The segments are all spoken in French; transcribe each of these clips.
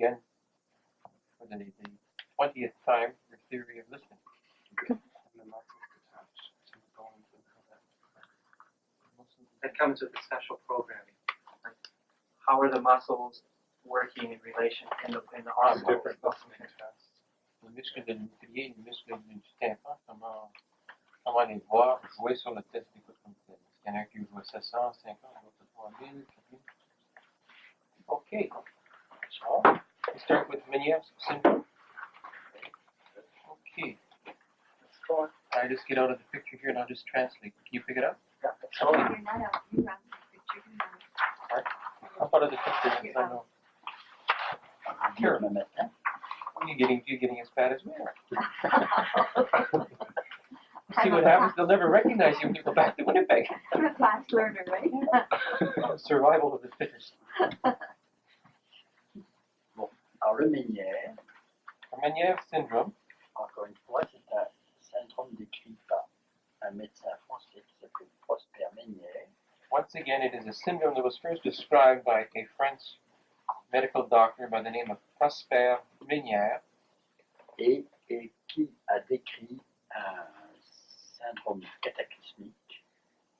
again for the 20th time your theory of listening. That comes with the special programming. Like, how are the muscles working in relation in the arm? Different muscles. Les muscles de l'unitrier et les muscles du tympan, comment les voir jouer sur le test d'écoute comme tel. Il y en a un qui joue à 700, 50, l'autre 3000, 4000. Okay. So, we start with Meniere's syndrome. Okay. Let's go on. I just get out of the picture here and I'll just translate. Can you pick it up? Yeah, that's all. You're not out. You're out of the picture. You're not. How about the picture? Yes, I know. Sure. You're getting as bad as we are. See what happens? They'll never recognize you when you go back to Winnipeg. I'm a fast learner, right? Survival of the fittest. Bon, alors le Ménière, For Meniere's syndrome, encore une fois, c'est un syndrome décrit par un médecin français qui s'appelle Prosper Ménière, once again, it is a syndrome that was first described by a French medical doctor by the name of Prosper Ménière, et qui a décrit un syndrome cataclysmique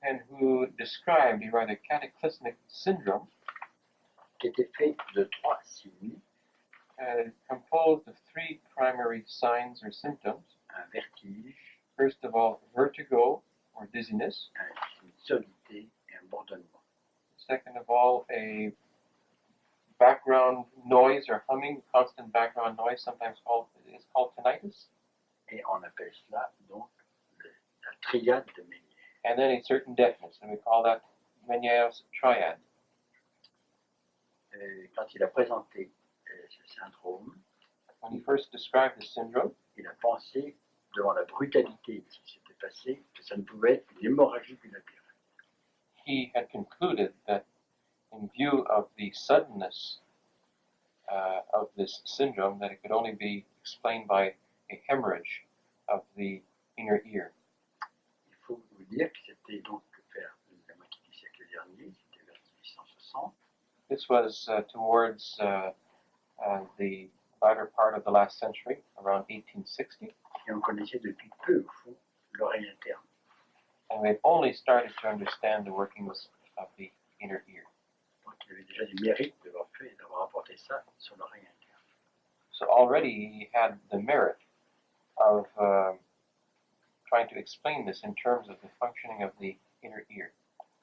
and who described a rather cataclysmic syndrome qui était fait de 3 signes, composed of 3 primary signs or symptoms. un vertige, First of all, vertigo or dizziness. une surdité et un bourdonnement. Second of all, a background noise or humming, constant background noise, sometimes is called tinnitus. Et on appelle cela donc la triade de Ménière. And then a certain deafness, and we call that Meniere's triad. Et quand il a présenté ce syndrome, When he first described this syndrome, il a pensé, devant la brutalité de ce qui s'était passé, que ça ne pouvait être une hémorragie bilabiale. he had concluded that in view of the suddenness of this syndrome, that it could only be explained by a hemorrhage of the inner ear. Il faut vous dire que c'était donc vers la moitié du siècle dernier, c'était vers 1860, This was towards the latter part of the last century, around 1860, et on connaissait depuis peu, au fond, l'oreille interne. and we had only started to understand the workings of the inner ear. Donc il avait déjà du mérite d'avoir apporté ça sur l'oreille interne. So already he had the merit of trying to explain this in terms of the functioning of the inner ear.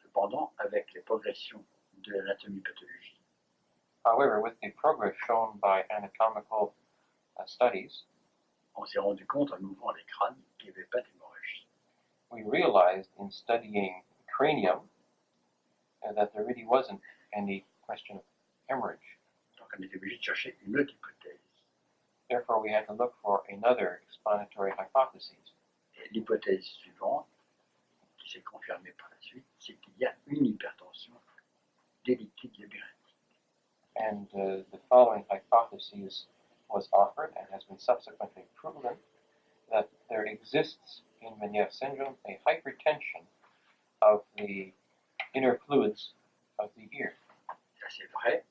Cependant, avec les progressions de l'anatomie pathologique, However, with the progress shown by anatomical studies, on s'est rendu compte en ouvrant les crânes qu'il n'y avait pas d'hémorragie. we realized in studying cranium that there really wasn't any question of hemorrhage. Donc on était obligé de chercher une autre hypothèse. Therefore, we had to look for another explanatory hypothesis. Et l'hypothèse suivante, qui s'est confirmée par la suite, c'est qu'il y a une hypertension délicate labyrinthique. And the following hypothesis was offered and has been subsequently proven that there exists in Meniere's syndrome a hypertension of the inner fluids of the ear. Ça c'est vrai,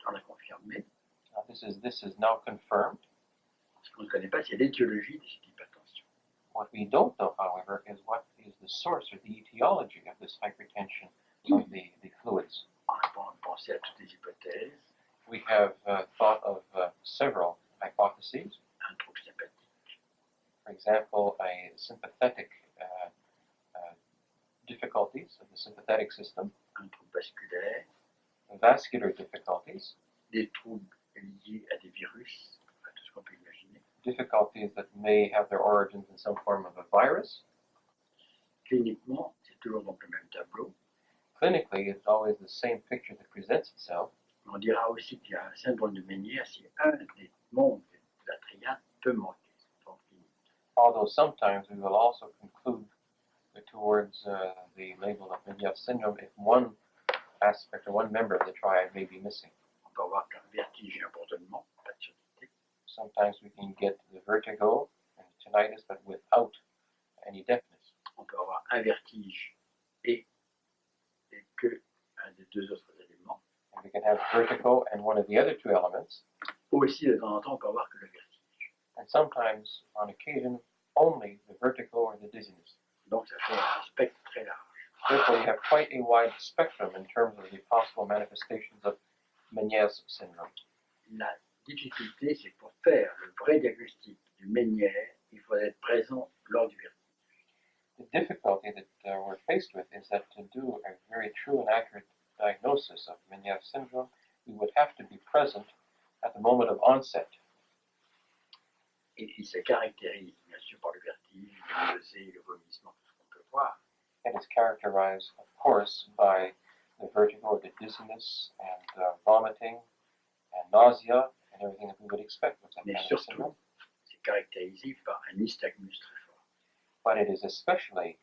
on a confirmé. Now, this is now confirmed. Ce qu'on ne connaît pas, c'est l'étiologie de cette hypertension. What we don't know, however, is what is the source or the etiology of this hypertension of the fluids. On a pensé à toutes les hypothèses, We have thought of several hypotheses. un trouble sympathique, For example, a sympathetic difficulties of the sympathetic system, un trouble vasculaire, vascular difficulties, des troubles liés à des virus, à tout ce qu'on peut imaginer. difficulties that may have their origins in some form of a virus. Cliniquement, c'est toujours donc le même tableau. Clinically, it's always the same picture that presents itself. On dira aussi qu'il y a un syndrome de Ménière si un des membres de la triade peut manquer. Donc, Although sometimes we will also conclude towards the label of Meniere's syndrome if one aspect or one member of the triad may be missing. on peut avoir qu'un vertige et un bourdonnement, pas de surdité. Sometimes we can get the vertigo and tinnitus, but without any deafness. On peut avoir un vertige et que un des deux autres éléments. And We can have vertigo and one of the other two elements, Aussi, de temps en temps, on peut avoir que le vertige. and sometimes, on occasion, only the vertigo or the dizziness. Donc, ça fait un spectre très large. Therefore, you have quite a wide spectrum in terms of the possible manifestations of Meniere's syndrome. La difficulté, c'est pour faire le vrai diagnostic du Ménière, il faut être présent lors du vertige. The difficulty that we're faced with is that to do a very true and accurate diagnosis of Meniere's syndrome, we would have to be present at the moment of onset. Et il se caractérise, bien sûr, par le vertige, le nausée, le vomissement, tout ce qu'on peut voir. It is characterized, of course, by the vertigo or the dizziness and vomiting and nausea and everything that we would expect with that Mais kind of syndrome. surtout, c'est caractérisé par un nystagmus très fort. But it is especially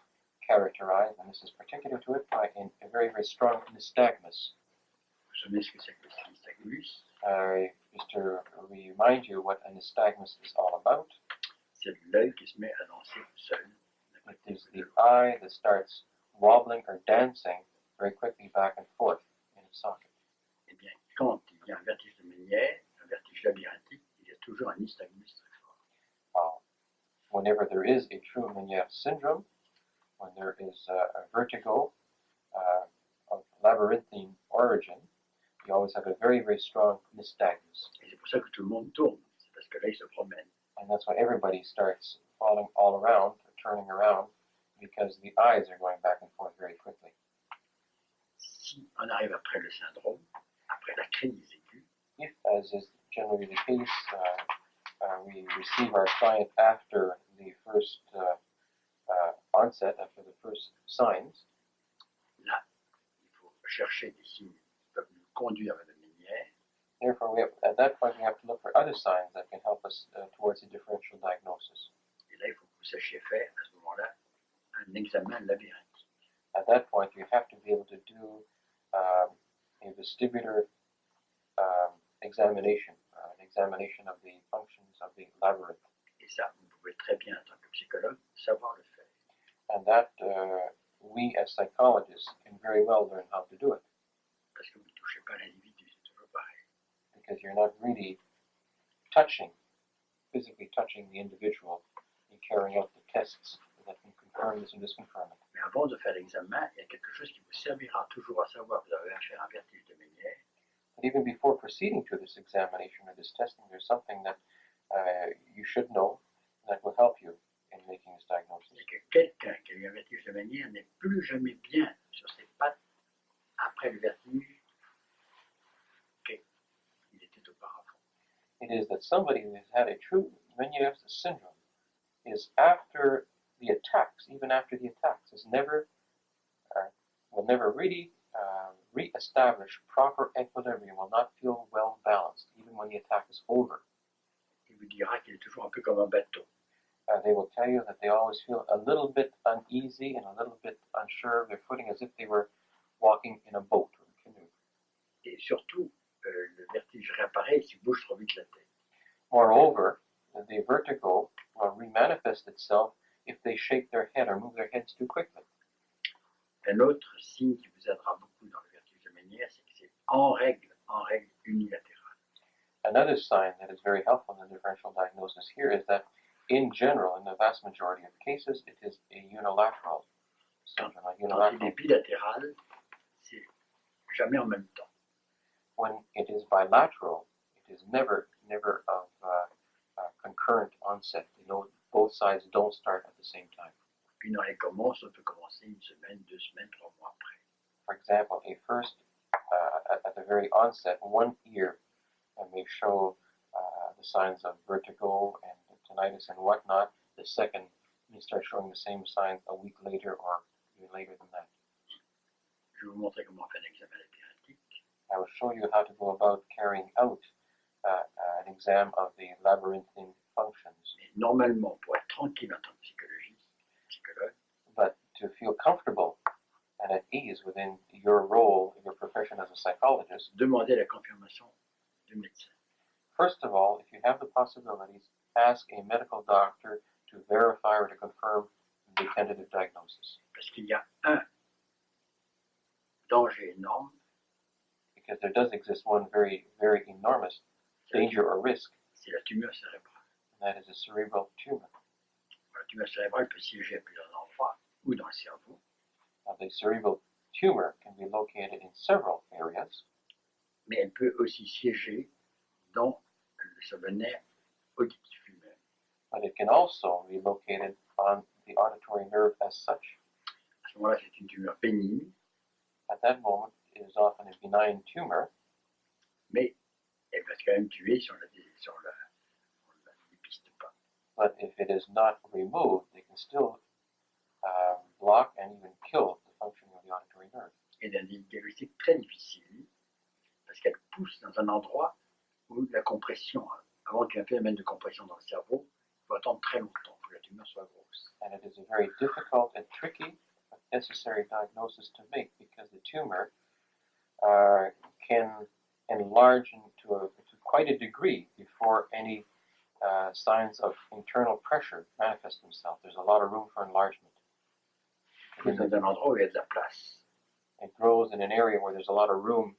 characterized, and this is particular to it, by a very, very strong nystagmus. Vous savez ce que c'est que le nystagmus? Just to remind you what a nystagmus is all about, C'est l'œil qui se met à danser tout seul. it is the eye that starts wobbling or dancing very quickly back and forth in its socket. Eh bien, quand il y a un vertige de Ménière, un vertige labyrinthique, il y a toujours un nystagmus très fort. Whenever there is a true Meniere syndrome, when there is a vertigo of labyrinthine origin, you always have a very, very strong nystagmus. Et c'est pour ça que tout le monde tourne. C'est parce que l'œil se promène. And that's why everybody starts falling all around, or turning around, because the eyes are going back and forth very quickly. Si on arrive après le syndrome, après la crise aiguë, If, as is generally the case, we receive our client after the first onset, after the first signs, là, il faut chercher des signes qui peuvent nous conduire vers le Ménière. therefore, at that point, we have to look for other signs that can help us towards a differential diagnosis. Et là, il faut que vous sachiez faire, à ce moment-là, un examen labyrinthique. At that point, you have to be able to do a vestibular examination, an examination of the functions of the labyrinth. Et ça, vous pouvez très bien, en tant que psychologue, savoir le faire. And that we, as psychologists, can very well learn how to do it, Parce que vous ne touchez pas l'individu, c'est toujours pareil. because you're not really physically touching the individual in carrying out the tests that can confirm this and disconfirm it. Mais avant de faire l'examen, il y a quelque chose qui vous servira toujours à savoir que vous avez affaire à un vertige de Ménière. But even before proceeding to this examination or this testing, there's something that you should know that will help you in making this diagnosis. C'est que quelqu'un qui a eu un vertige de Ménière n'est plus jamais bien sur ses pattes après le vertige qu'il était auparavant. It is that somebody who has had a true Meniere's syndrome is after the attacks, even after the attacks, will never really re-establish proper equilibrium, will not feel well balanced, even when the attack is over. Il vous dira qu'il est toujours un peu comme un bateau. They will tell you that they always feel a little bit uneasy and a little bit unsure of their footing, as if they were walking in a boat or a canoe. Et surtout, le vertige réapparaît s'il bouge trop vite la tête. Moreover, the vertigo will remanifest itself if they shake their head or move their heads too quickly. Un autre signe qui vous aidera beaucoup dans le vertige de Ménière, c'est que c'est en règle unilatérale. Another sign that is very helpful in the differential diagnosis here is that, in general, in the vast majority of cases, it is a unilateral syndrome. Quand il est bilatéral, c'est jamais en même temps. When it is bilateral, it is never of concurrent onset. You know, both sides don't start at the same time. Une oreille commence, on peut commencer une semaine, 2 semaines, 3 mois après. For example, at the very onset, one ear may show the signs of vertigo and tinnitus and whatnot. The second may start showing the same signs a week later or even later than that. Je vais vous montrer comment faire l'examen labyrinthique. I will show you how to go about carrying out an exam of the labyrinthine functions. Mais normalement, pour être tranquille en tant que psychologue, but to feel comfortable and at ease within your role, your profession as a psychologist, demandez la confirmation du médecin. First of all, if you have the possibilities, ask a medical doctor to verify or to confirm the tentative diagnosis. Parce qu'il y a un danger énorme. because there does exist one very, very enormous danger or risk, c'est la tumeur cérébrale. and that is a cerebral tumor. La tumeur cérébrale peut siéger à plusieurs endroits ou dans le cerveau, The cerebral tumor can be located in several areas, mais elle peut aussi siéger dans le nerf auditif lui-même. but it can also be located on the auditory nerve as such. À ce moment-là, c'est une tumeur bénigne, At that moment, it is often a benign tumor, mais elle va quand même tuer si on ne la dépiste pas. but if it is not removed, they can still block and even kill the functioning of the auditory nerve. Et d'un diagnostic très difficile, parce qu'elle pousse dans un endroit où la compression, avant qu'il y ait un phénomène de compression dans le cerveau, il faut attendre très longtemps pour que la tumeur soit grosse. And it is a very difficult and tricky but necessary diagnosis to make because the tumor can enlarge to quite a degree before any signs of internal pressure manifest themselves. There's a lot of room for enlargement. Pousse dans un endroit où il y a de la place. It grows in an area where there's a lot of room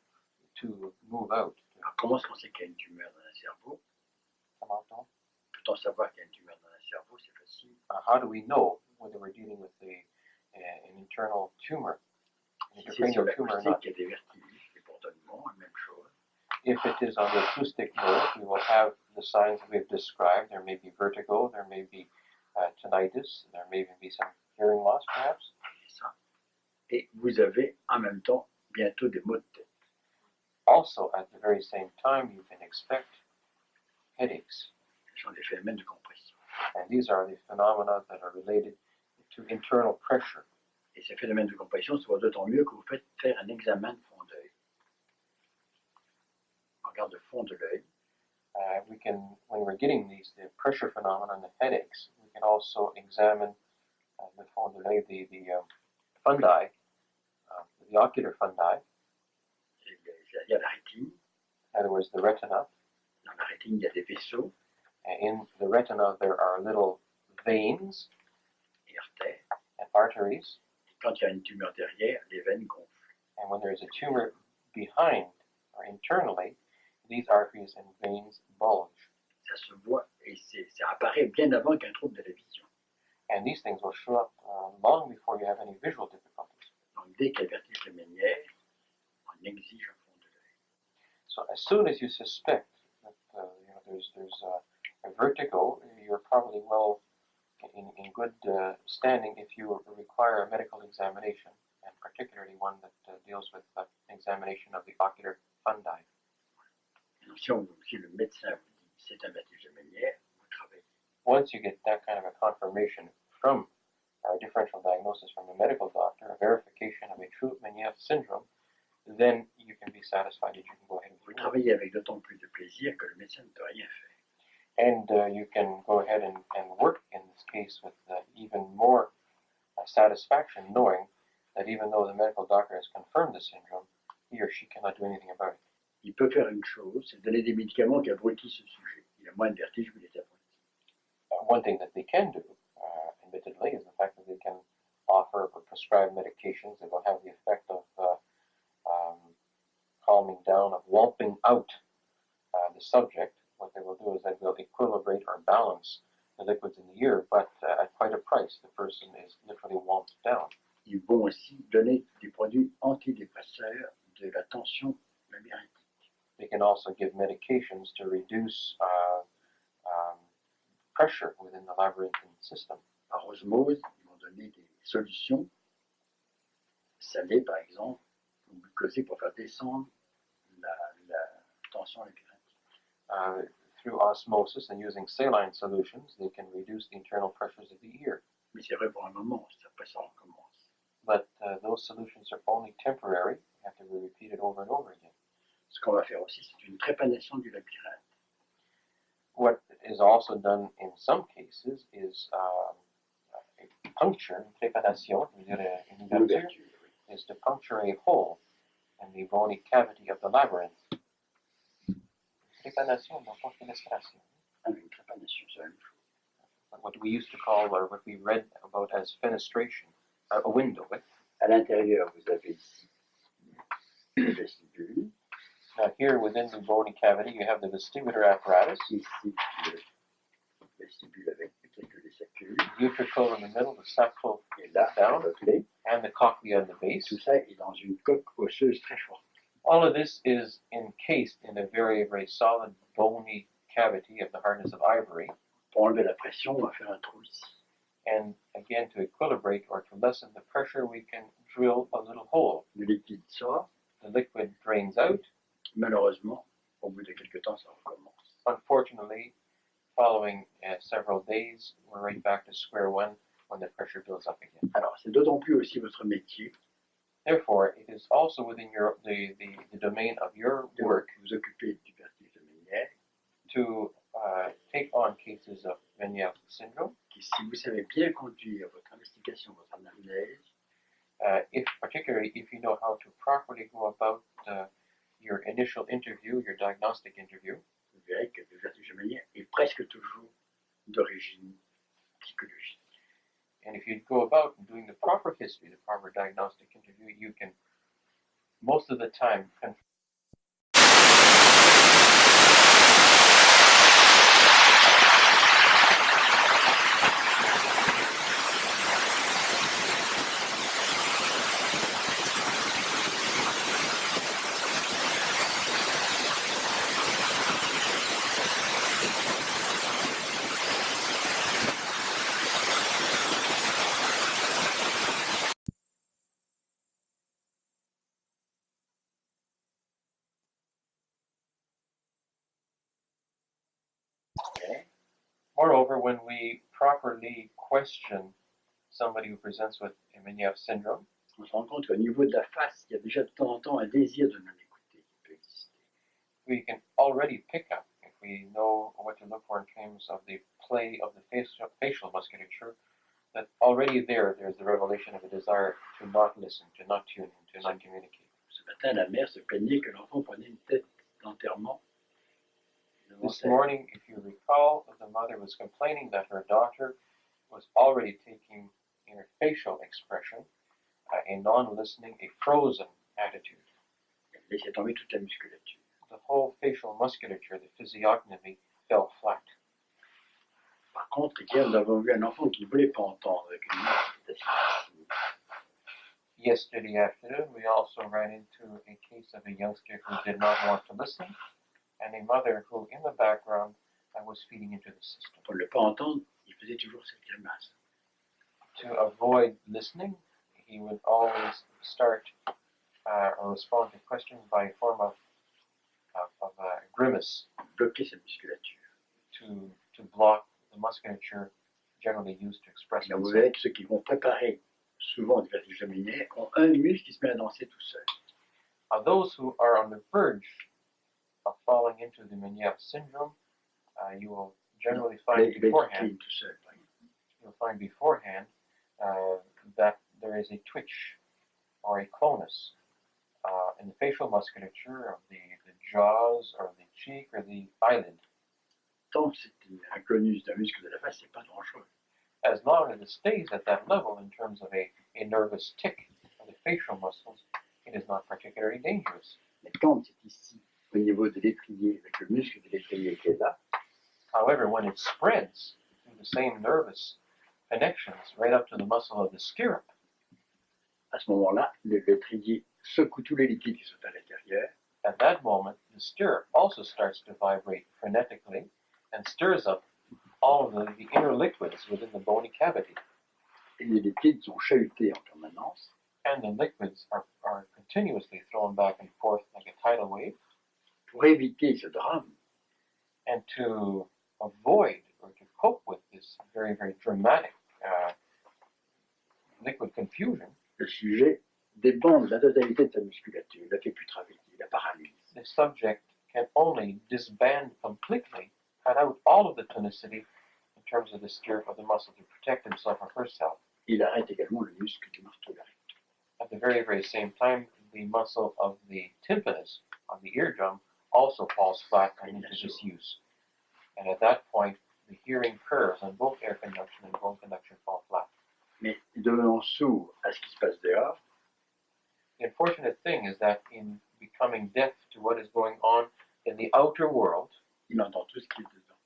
to move out. Alors comment est-ce qu'on sait qu'il y a une tumeur dans le cerveau? Peut-on savoir qu'il y a une tumeur dans le cerveau? C'est facile. How do we know whether we're dealing with an internal tumor, an Si c'est sur intracranial tumor or l'acoustique, not? il y a des vertiges, des bourdonnements, la même chose. If it is on the acoustic nerve, we will have the signs that we've described. There may be vertigo, there may be tinnitus, there may even be some hearing loss, perhaps. C'est ça. Et vous avez en même temps bientôt des maux de tête. Also, at the very same time, you can expect headaches. Ce sont des phénomènes de compression. And these are the phenomena that are related to internal pressure. Et ces phénomènes de compression se voient d'autant mieux que vous faites faire un examen de fond d'œil. On regarde le fond de l'œil. We can, when we're getting the pressure phenomena and the headaches, we can also examine the fond de l'œil, the fundi, the ocular fundi. Il y a la rétine. In other words, the retina. Dans la rétine, il y a des vaisseaux In the retina, there are little veins et artères. and arteries. Et quand il y a une tumeur derrière, les veines gonflent. And when there is a tumor behind or internally, these arteries and veins bulge. Ça se voit et ça apparaît bien avant qu'un trouble de la vision. And these things will show up long before you have any visual difficulties. Donc dès qu'il y a vertige léminière, on exige un fond de l'œil. So as soon as you suspect that there's a vertigo, you're probably well in good standing if you require a medical examination, and particularly one that deals with examination of the ocular fundi. Donc, si le médecin vous dit c'est un vertige léminière, vous travaillez. Once you get that kind of a confirmation from a differential diagnosis from a medical doctor, a verification of a true Meniere syndrome, then you can be satisfied that you can go ahead Vous and do it. travaillez avec d'autant plus de plaisir que le médecin ne peut rien faire. And you can go ahead and work in this case with even more satisfaction, knowing that even though the medical doctor has confirmed the syndrome, he or she cannot do anything about it. Il peut faire une chose, c'est donner des médicaments qui abrutissent ce sujet. Il a moins de vertige, mais il est abruti. One thing that they can do, admittedly, is the fact that they can offer or prescribe medications that will have the effect of calming down, of lumping out the subject. What they will do is that they'll equilibrate or balance the liquids in the ear, but at quite a price. The person is literally lumped down. Ils vont aussi donner des produits antidépresseurs de la tension labyrinthique. They can also give medications to reduce pressure within the labyrinthine system. Par osmose, ils vont donner des solutions salées, par exemple, ou glucosées pour faire descendre la tension labyrinthique. Through osmosis and using saline solutions, they can reduce the internal pressures of the ear. Mais c'est vrai pour un moment, après ça recommence. But those solutions are only temporary. They have to be repeated over and over again. Ce qu'on va faire aussi, c'est une trépanation du labyrinthe. What is also done in some cases is a puncture, une trépanation, une ouverture, is to puncture a hole in the bony cavity of the labyrinth. Trépanation, donc pas fenestration. Une trépanation, c'est la même chose. What we used to call, or what we read about as fenestration, a window. À l'intérieur, vous avez ici le vestibule. Here within the bony cavity, you have the vestibular apparatus, ici le vestibule avec quelques vesicules, ventricle in the middle, the septal et là, down, le clé. and the cochlea in the base. Tout ça est dans une coque osseuse très forte. All of this is encased in a very, very solid bony cavity of the hardness of ivory. Pour enlever la pression, on va faire un trou ici. And again, to equilibrate or to lessen the pressure, we can drill a little hole. Le liquide sort. The liquid drains out. Malheureusement, au bout de quelques temps, ça recommence. Unfortunately, following several days, we're right back to square one when the pressure builds up again. Alors, c'est d'autant plus aussi votre métier Therefore, it is also within the domain of your de work vous occuper du vertige de Ménière, to take on cases of Meniere syndrome. qui, si vous savez bien conduire votre investigation, votre analyse, Particularly if you know how to properly go about your initial interview, your diagnostic interview, vous verrez que le vertige de Ménière est presque toujours d'origine psychologique. and if you go about doing the proper history, the proper diagnostic interview, you can most of the time Okay. Moreover, when we properly question somebody who presents with Meniere syndrome, On se rend compte qu'au niveau de la face, il y a déjà de temps en temps un désir de non écouter qui peut exister. we can already pick up, if we know what to look for in terms of the play of the facial musculature, that already there's the revelation of a desire to not listen, to not tune in, to not communicate. Ce matin, la mère se plaignait que l'enfant prenait une tête d'enterrement. This morning, if you recall, the mother was complaining that her daughter was already taking in her facial expression a non-listening, a frozen attitude. Elle laissait tomber toute la musculature. The whole facial musculature, the physiognomy, fell flat. Par contre, hier, nous avons vu un enfant qui ne voulait pas entendre avec une manifestation. Yesterday afternoon, we also ran into a case of a youngster who did not want to listen, and a mother who, in the background, was feeding into the system. Pour ne pas entendre, il faisait toujours cette grimace. To avoid listening, he would always start or respond to questions by a form of grimace Bloquer sa musculature. to block the musculature generally used to express Donc, vous oneself. verrez que ceux qui vont préparer souvent du vertige de Ménière ont un muscle qui se met à danser tout seul. Those who are on the verge of falling into the Meniere syndrome, you will generally find Il va être beforehand. clean tout seul. Par exemple. You'll find beforehand that there is a twitch or a clonus in the facial musculature of the jaws or the cheek or the eyelid. Tant que c'est un conus d'un muscle de la face, c'est pas dangereux. As long as it stays at that level in terms of a nervous tick of the facial muscles, it is not particularly dangerous. Mais quand c'est ici, au niveau de l'étrier, avec le muscle de l'étrier qui est là, However, when it spreads through the same nervous connections right up to the muscle of the stirrup, à ce moment-là, l'étrier secoue tous les liquides qui sont à l'intérieur. at that moment, the stirrup also starts to vibrate frenetically and stirs up all of the inner liquids within the bony cavity. Et les liquides sont chahutés en permanence. And the liquids are continuously thrown back and forth like a tidal wave. Pour éviter ce drame, And to avoid or to cope with this very, very dramatic liquid confusion, le sujet débande la totalité de sa musculature, il la fait plus travailler, il la paralyse. the subject can only disband completely, cut out all of the tonicity in terms of the stirrup of the muscle to protect himself or herself. Il arrête également le muscle du marteau larynx. At the very, very same time, the muscle of the tympanus on the eardrum also falls flat and into disuse. And at that point, the hearing curves on both air conduction and bone conduction fall flat. Mais devenant sourd à ce qui se passe dehors, The unfortunate thing is that in becoming deaf to what is going on in the outer world, il entend tout ce qui est dedans.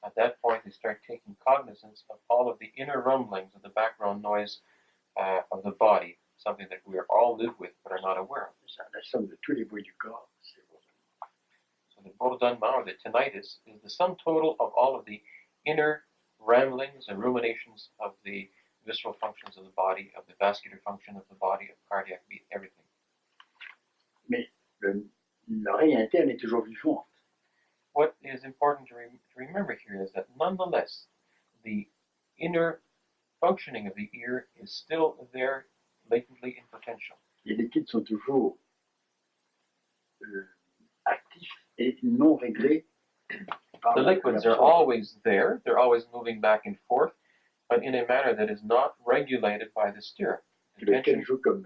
at that point they start taking cognizance of all of the inner rumblings of the background noise of the body, something that we all live with but are not aware of. C'est ça, la somme de tous les bruits du corps, c'est bourdonnement. So the bourdonnement, or the tinnitus, is the sum total of all of the inner ramblings and ruminations of the visceral functions of the body, of the vascular function of the body, of cardiac beat, everything. Mais l'oreille interne est toujours vivante. What is important to remember here is that nonetheless, the inner functioning of the ear is still there, latently in potential. Les liquides sont toujours actifs et non réglés par The liquids are l'absorption. always there, they're always moving back and forth, but in a manner that is not regulated by the stirrup. Lequel joue comme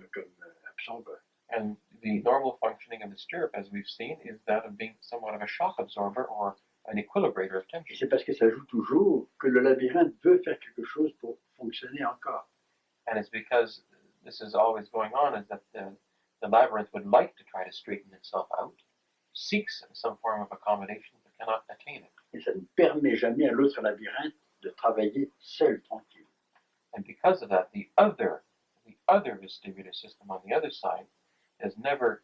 absorbeur. And the normal functioning of the stirrup, as we've seen, is that of being somewhat of a shock absorber or an equilibrator of Et tension. c'est parce que ça joue toujours que le labyrinthe veut faire quelque chose pour fonctionner encore. And it's because this is always going on, is that the labyrinth would like to try to straighten itself out, seeks some form of accommodation, but cannot attain it. Et ça ne permet jamais à l'autre labyrinthe de travailler seul, tranquille. And because of that, the other vestibular system on the other side is never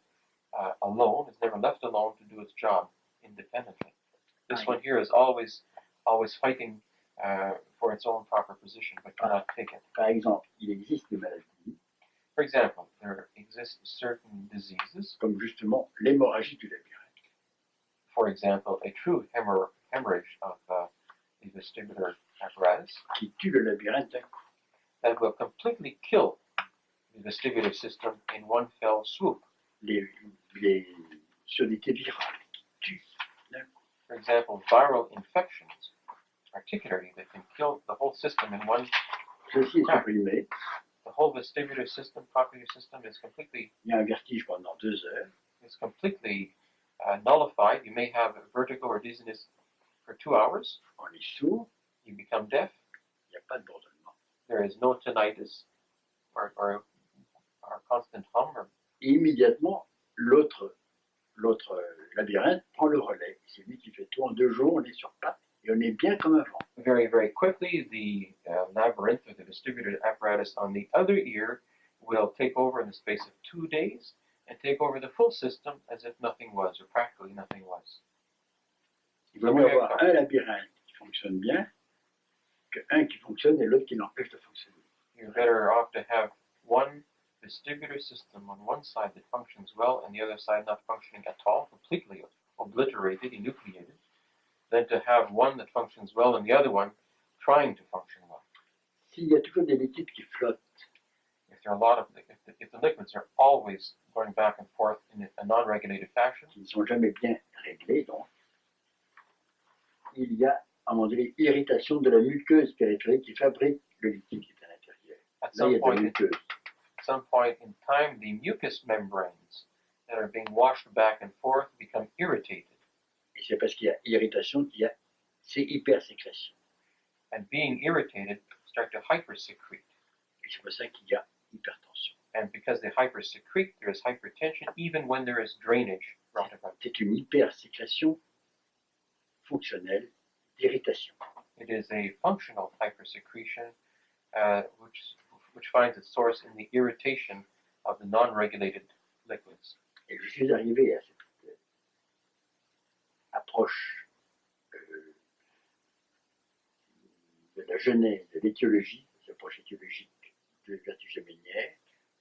alone, is never left alone to do its job independently. This one here is always fighting for its own proper position, but cannot take it. Par exemple, il existe des maladies, For example, there exist certain diseases, comme justement l'hémorragie du labyrinthe, for example, a true hemorrhage of the vestibular apparatus, qui tue le labyrinthe d'un coup. that will completely kill the vestibular system in one fell swoop. Les surdité virale qui tue d'un coup. For example, viral infections, particularly, that can kill the whole system in one. Ceci est supprimé. The whole vestibular system, cochlear system, is completely Il y a un vertige pendant 2 heures. Nullified. You may have vertigo or dizziness for 2 hours. On est sourd, You become deaf. il n'y a pas de bourdonnement. There is no tinnitus or constant hum. Et immédiatement, l'autre labyrinthe prend le relais. C'est lui qui fait tout. En 2 jours, on est sur pattes et on est bien comme avant. Very, very quickly, the labyrinth or the vestibular apparatus on the other ear will take over in the space of 2 days and take over the full system as if nothing was, or practically nothing was. Il vaut mieux avoir un labyrinthe qui fonctionne bien qu'un qui fonctionne et l'autre qui l'empêche de fonctionner. You're better off to have one vestibular system on one side that functions well and the other side not functioning at all, completely obliterated, enucleated, than to have one that functions well and the other one trying to function well. S'il y a toujours des liquides qui flottent, If there are a lot of if the liquids are always going back and forth in a non-regulated fashion, qui ne sont jamais bien réglés, donc, il y a, à un moment donné, irritation de la muqueuse périphérique qui fabrique le liquide qui est à l'intérieur. at Là, il y some a de la muqueuse. point in time, the mucous membranes that are being washed back and forth become irritated. Et c'est parce qu'il y a irritation qu'il y a ces hypersécrétions. And being irritated, start to hypersecrete. Et c'est pour ça qu'il y a hypertension. And because they hypersecrete, there is hypertension even when there is drainage roundabout. C'est une hypersécrétion fonctionnelle d'irritation. It is a functional hypersecretion which finds its source in the irritation of the non-regulated liquids. Et je suis arrivé à cette approche de la genèse de l'étiologie, cette approche étiologique de vertige de Ménière,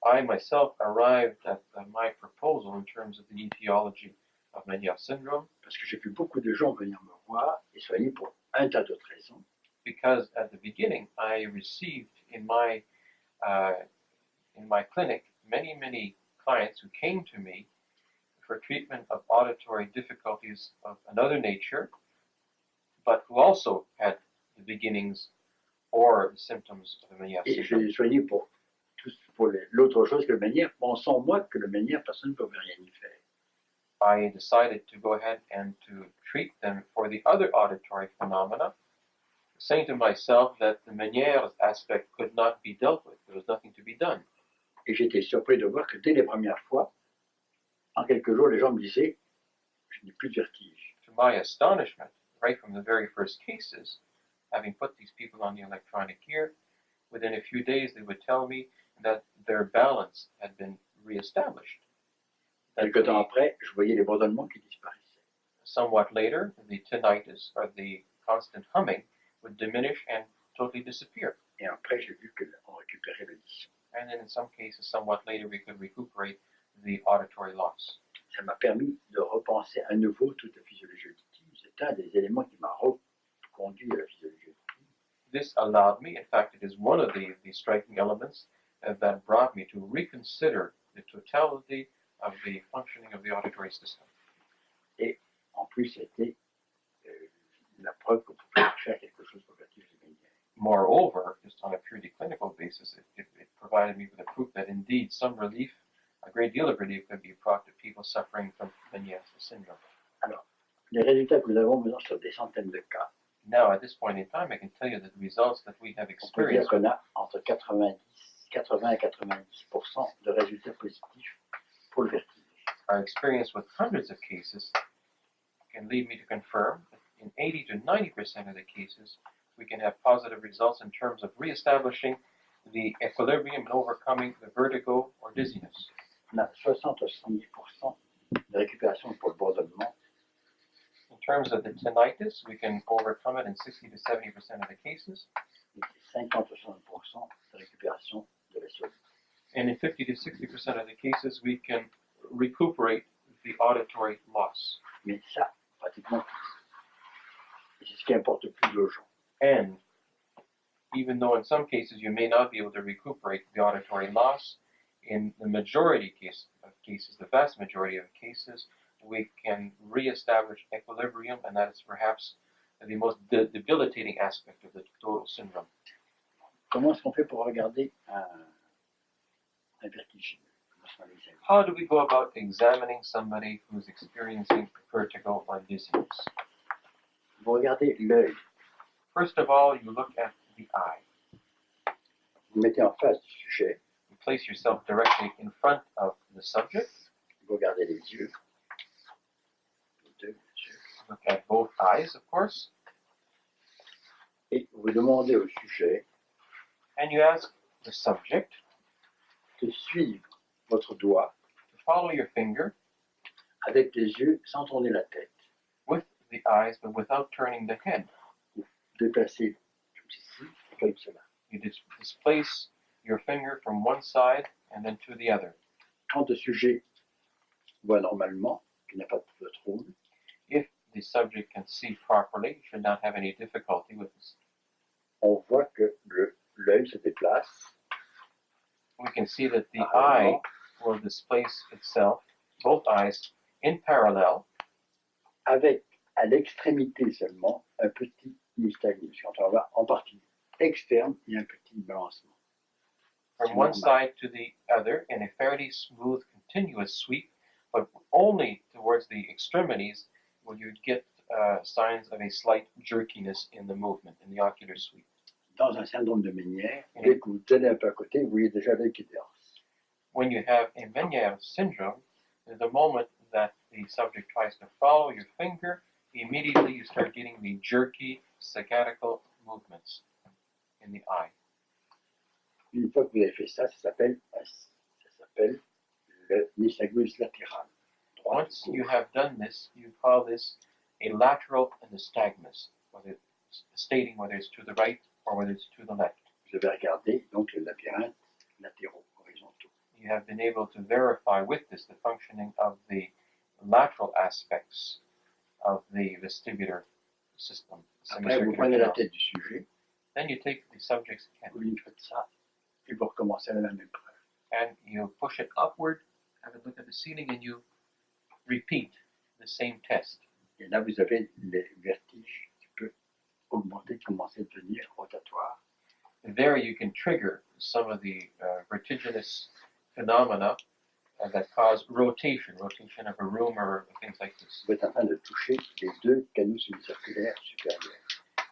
I myself arrived at my proposal in terms of the etiology of Meniere syndrome parce que j'ai vu beaucoup de gens venir me voir et soigner pour un tas d'autres raisons. because at the beginning I received in my clinic many clients who came to me for treatment of auditory difficulties of another nature, but who also had the beginnings or the symptoms of the Meniere Et je syndrome. les ai soignés pour l'autre chose que le Ménière, pensant moi que le Ménière, personne ne pouvait rien y faire. I decided to go ahead and to treat them for the other auditory phenomena, saying to myself that the Meniere's aspect could not be dealt with. There was nothing to be done. Et j'étais surpris de voir que dès les premières fois, En quelques jours, les gens me disaient, je n'ai plus de vertige. To my astonishment, right from the very first cases, having put these people on the electronic gear, within a few days they would tell me that their balance had been reestablished. Quelque temps après, je voyais les bourdonnements qui disparaissaient. Somewhat later, the tinnitus or the constant humming would diminish and totally disappear. Et après, j'ai vu qu'on récupérait l'audition. And then in some cases, somewhat later, we could recuperate the auditory loss. Ça m'a permis de repenser à nouveau toute la physiologie auditive. C'est un des éléments qui m'a reconduit à la physiologie auditive. This allowed me, in fact, it is one of the striking elements that brought me to reconsider the totality of the functioning of the auditory system. Et en plus, c'était la preuve qu'on pouvait faire quelque chose pour vertige des ménières. Moreover, just on a purely clinical basis, it provided me with a proof that indeed some relief, a great deal of relief, could be brought to people suffering from Meniere's syndrome. Alors, les résultats que nous avons maintenant sur des centaines de cas, Now, at this point in time, I can tell you that the results that we have on peut dire experienced, qu'on a entre 80 et 90% de résultats positifs pour le vertige. our experience with hundreds of cases can lead me to confirm that in 80 to 90% of the cases, we can have positive results in terms of reestablishing the equilibrium and overcoming the vertigo or dizziness. On a 60 à 70% de récupération pour le bourdonnement. In terms of the tinnitus, we can overcome it in 60 to 70% of the cases, Et 50 à 60% de récupération de la surdité. and in 50 to 60% of the cases, we can recuperate the auditory loss. Mais ça, pratiquement tout. Et c'est ce qui importe le plus aux gens. And even though in some cases you may not be able to recuperate the auditory loss, in the majority of cases, the vast majority of cases, we can reestablish equilibrium, and that is perhaps the most debilitating aspect of the total syndrome. Comment est-ce qu'on fait pour regarder un vertigineux? Comment est-ce qu'on l'examine? How do we go about examining somebody who's experiencing vertigo or dizziness? Vous regardez l'œil. First of all, you look at the eye. Vous mettez en face du sujet. You place yourself directly in front of the subject. Vous regardez les yeux. Les deux, bien sûr. Look at both eyes, of course, Et vous demandez au sujet and you ask the subject de suivre votre doigt to follow your finger avec les yeux sans tourner la tête. with the eyes, but without turning the head. Vous déplacez comme ceci, comme cela. You displace your finger from one side and then to the other. Quand le sujet voit normalement, qu'il n'a pas de trouble, If the subject can see properly, should not have any difficulty with this. on voit que l'œil se déplace We can see that the eye will displace itself, both eyes, in parallel, avec à l'extrémité seulement un petit nystagmus. Quand on va en partie externe, il y a un petit balancement. from one side to the other in a fairly smooth, continuous sweep, but only towards the extremities will you get signs of a slight jerkiness in the movement, in the ocular sweep. Dans un syndrome de Ménière, dès que vous tenez un peu à côté, vous voyez déjà l'œil qui danse. When you have a Meniere's syndrome, the moment that the subject tries to follow your finger, immediately you start getting the jerky, saccadical movements in the eye. Une fois que vous avez fait ça, ça s'appelle le nystagmus latéral. Droit Once you have done this, you call this a lateral nystagmus, stating whether it's to the right or whether it's to the left. Vous avez regardé donc les labyrinthes latéraux, horizontaux. You have been able to verify with this the functioning of the lateral aspects of the vestibular system. Après, vous prenez la tête du sujet, Then you take the subject's head vous lui faites ça, et vous recommencez la même épreuve. and you push it upward, have a look at the ceiling, and you repeat the same test. Et là, vous avez les vertiges qui peuvent augmenter, commencer à devenir rotatoires. There you can trigger some of the vertiginous phenomena that cause rotation of a room or things like this. Vous êtes en train de toucher les deux canaux semi-circulaires supérieurs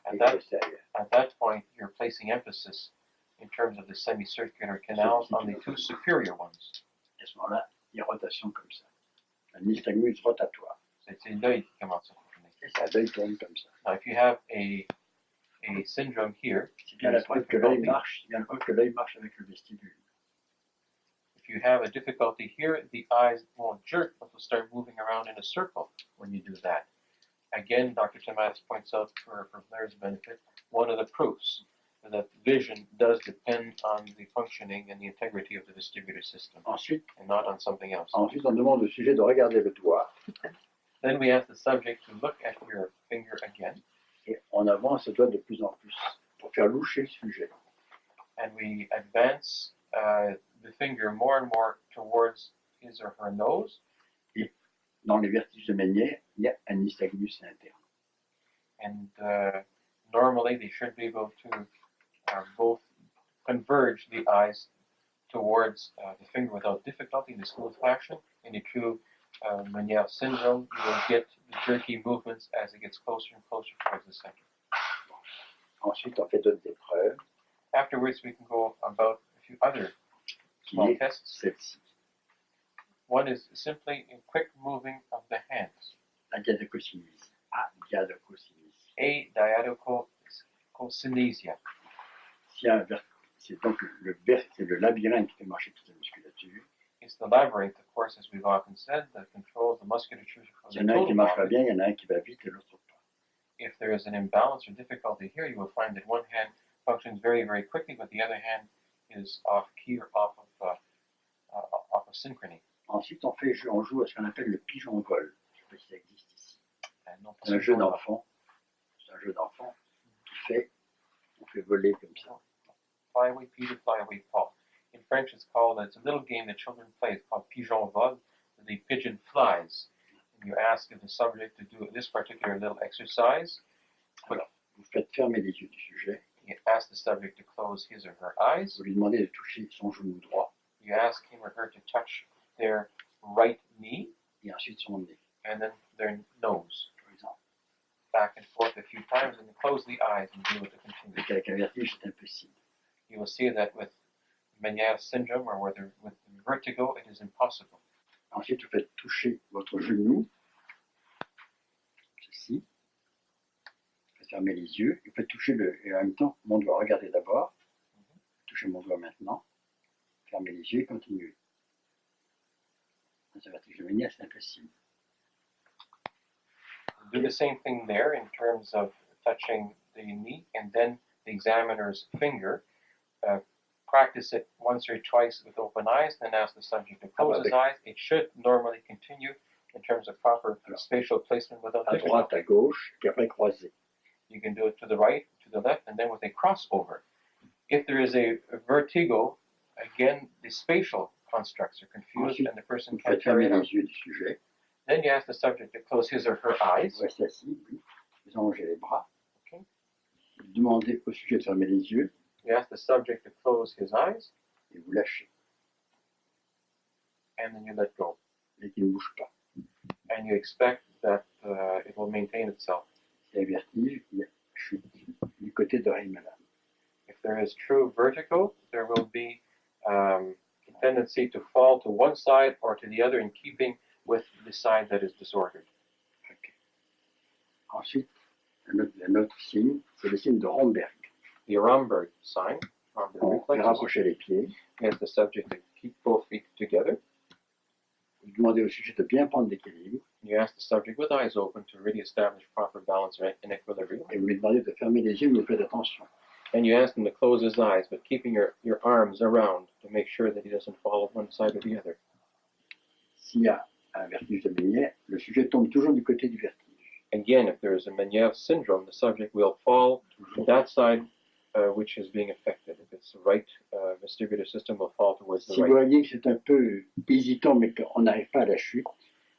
At et that, postérieurs. at that point, you're placing emphasis in terms of the semicircular canals on the two superior ones. À ce moment-là, il y a rotation comme ça. un nystagmus rotatoire. C'est l'œil qui commence à fonctionner. Et ça l'œil tourne comme ça. Now, if you have a syndrome here, C'est bien la there's preuve que l'œil difficulty. marche, c'est bien la preuve que l'œil marche avec le vestibule. If you have a difficulty here, the eyes won't jerk, but will start moving around in a circle when you do that. Again, Dr. Tomas points out for Blair's benefit, one of the proofs that vision does depend on the functioning and the integrity of the vestibular system Ensuite, and not on something else. on demande au sujet de regarder le doigt Then we ask the subject to look at your finger again, et on avance le doigt de plus en plus pour faire loucher le sujet. and we advance the finger more and more towards his or her nose. Dans les vertiges de Ménière, il y a un nystagmus interne. And normally they should be able to both converge the eyes towards the finger without difficulty in a smooth fashion. In a true Meniere's syndrome, you will get the jerky movements as it gets closer and closer towards the center. Ensuite, on fait d'autres épreuves, Afterwards, we can go about a few other qui small est tests. celle-ci. One is simply a quick moving of the hands. La diadocosinis. Diadocosinis. A diadochosynesia. C'est donc c'est le labyrinthe qui fait marcher toute la musculature. It's the labyrinth, of course, as we've often said, that controls the musculature of Il y the en a un qui total marche pas body. bien, il y en a un qui va vite et l'autre pas. If there is an imbalance or difficulty here, you will find that one hand functions very, very quickly, but the other hand is off key or off of synchrony. Ensuite, on joue à ce qu'on appelle le pigeon vol. Je ne sais pas si ça existe ici. And no C'est un jeu d'enfant. C'est un jeu d'enfant on fait voler comme ça. Fly away, Peter, fly away, Paul. In French, it's a little game that children play. It's called pigeon vol. The pigeon flies. And you ask the subject to do this particular little exercise. Alors, vous faites fermer les yeux du sujet. You ask the subject to close his or her eyes. Vous lui demandez de toucher son genou droit You ask him or her to touch their right knee et ensuite son nez, and then their nose. par exemple. Back and forth a few times and then close the eyes and do it to continue. Donc avec un vertige, c'est impossible. You will see that with Meniere's syndrome or with vertigo, it is impossible. Ensuite, vous faites toucher votre genou, ceci. Vous faites fermer les yeux et vous faites toucher et en même temps mon doigt. Regardez d'abord. Touchez mon doigt maintenant. Fermez les yeux et continuez. Dans un vertige de Ménière, c'est impossible. Do the same thing there in terms of touching the knee and then the examiner's finger. Practice it once or twice with open eyes, then ask the subject to close his eyes. It should normally continue in terms of proper spatial placement without À droite, difficulty. à gauche, puis après croiser. You can do it to the right, to the left, and then with a crossover. If there is a vertigo, again, the spatial constructs are confused and the person Vous can't faites carry fermer it out. les yeux du sujet. Then you ask the subject to close his or her eyes. Vous restez assis, oui. Vous allongez les bras. Okay. Vous demandez au sujet de fermer les yeux You ask the subject to close his eyes, et vous lâchez. and then you let go. Et qu'il ne bouge pas. And you expect that it will maintain itself. S'il y a vertige, il y a chute du côté d'oreille malade. If there is true vertigo, there will be a tendency to fall to one side or to the other in keeping with the side that is disordered. Okay. Ensuite, un autre signe, c'est le signe de Romberg. The Romberg sign, Romberg On fait reflexes, rapprocher les pieds. you ask the subject to keep both feet together. Vous demandez au sujet de bien prendre l'équilibre You ask the subject with eyes open to really establish proper balance and equilibrium. et vous lui demandez de fermer les yeux, mais faites attention. And you ask him to close his eyes, but keeping your arms around to make sure that he doesn't fall on one side or the other. S'il y a un vertige de Ménière, le sujet tombe toujours du côté du vertige. Again, if there is a Meniere's syndrome, the subject will fall to that side which is being affected. If it's the right vestibular system, will fall towards the Si vous right. voyez que c'est un peu hésitant, mais qu'on n'arrive pas à la chute,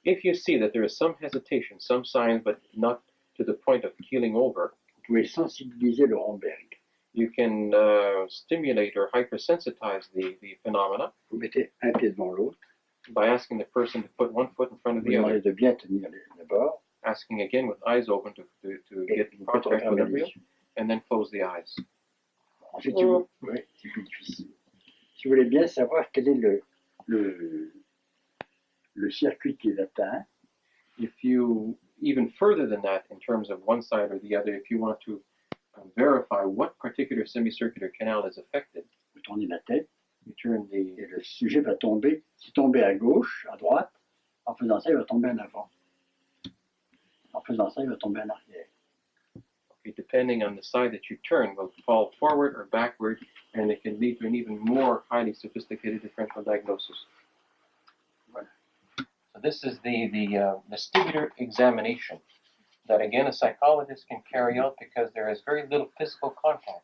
If you see that there is some hesitation, some signs, but not to the point of keeling over, vous pouvez sensibiliser le Romberg. you can stimulate or hypersensitize the phenomena Vous mettez un pied devant l'autre, by asking the person to put one foot in front of vous the demandez other, de bien tenir les bords, asking again with eyes open to et get vous faites proper refermer les equilibrium, yeux. and then close the eyes. Ensuite, ouais, c'est plus difficile. Si vous voulez bien savoir quel est le le circuit qui est atteint, If you, even further than that, in terms of one side or the other, if you want to verify what particular semicircular canal is affected, vous tournez la tête you turn et the, le sujet va tomber. Si tomber à gauche, à droite, en faisant ça, il va tomber en avant. En faisant ça, il va tomber en arrière. okay, depending on the side that you turn, will fall forward or backward, and it can lead to an even more highly sophisticated differential diagnosis. Voilà. So this is the vestibular examination that, again, a psychologist can carry out because there is very little physical contact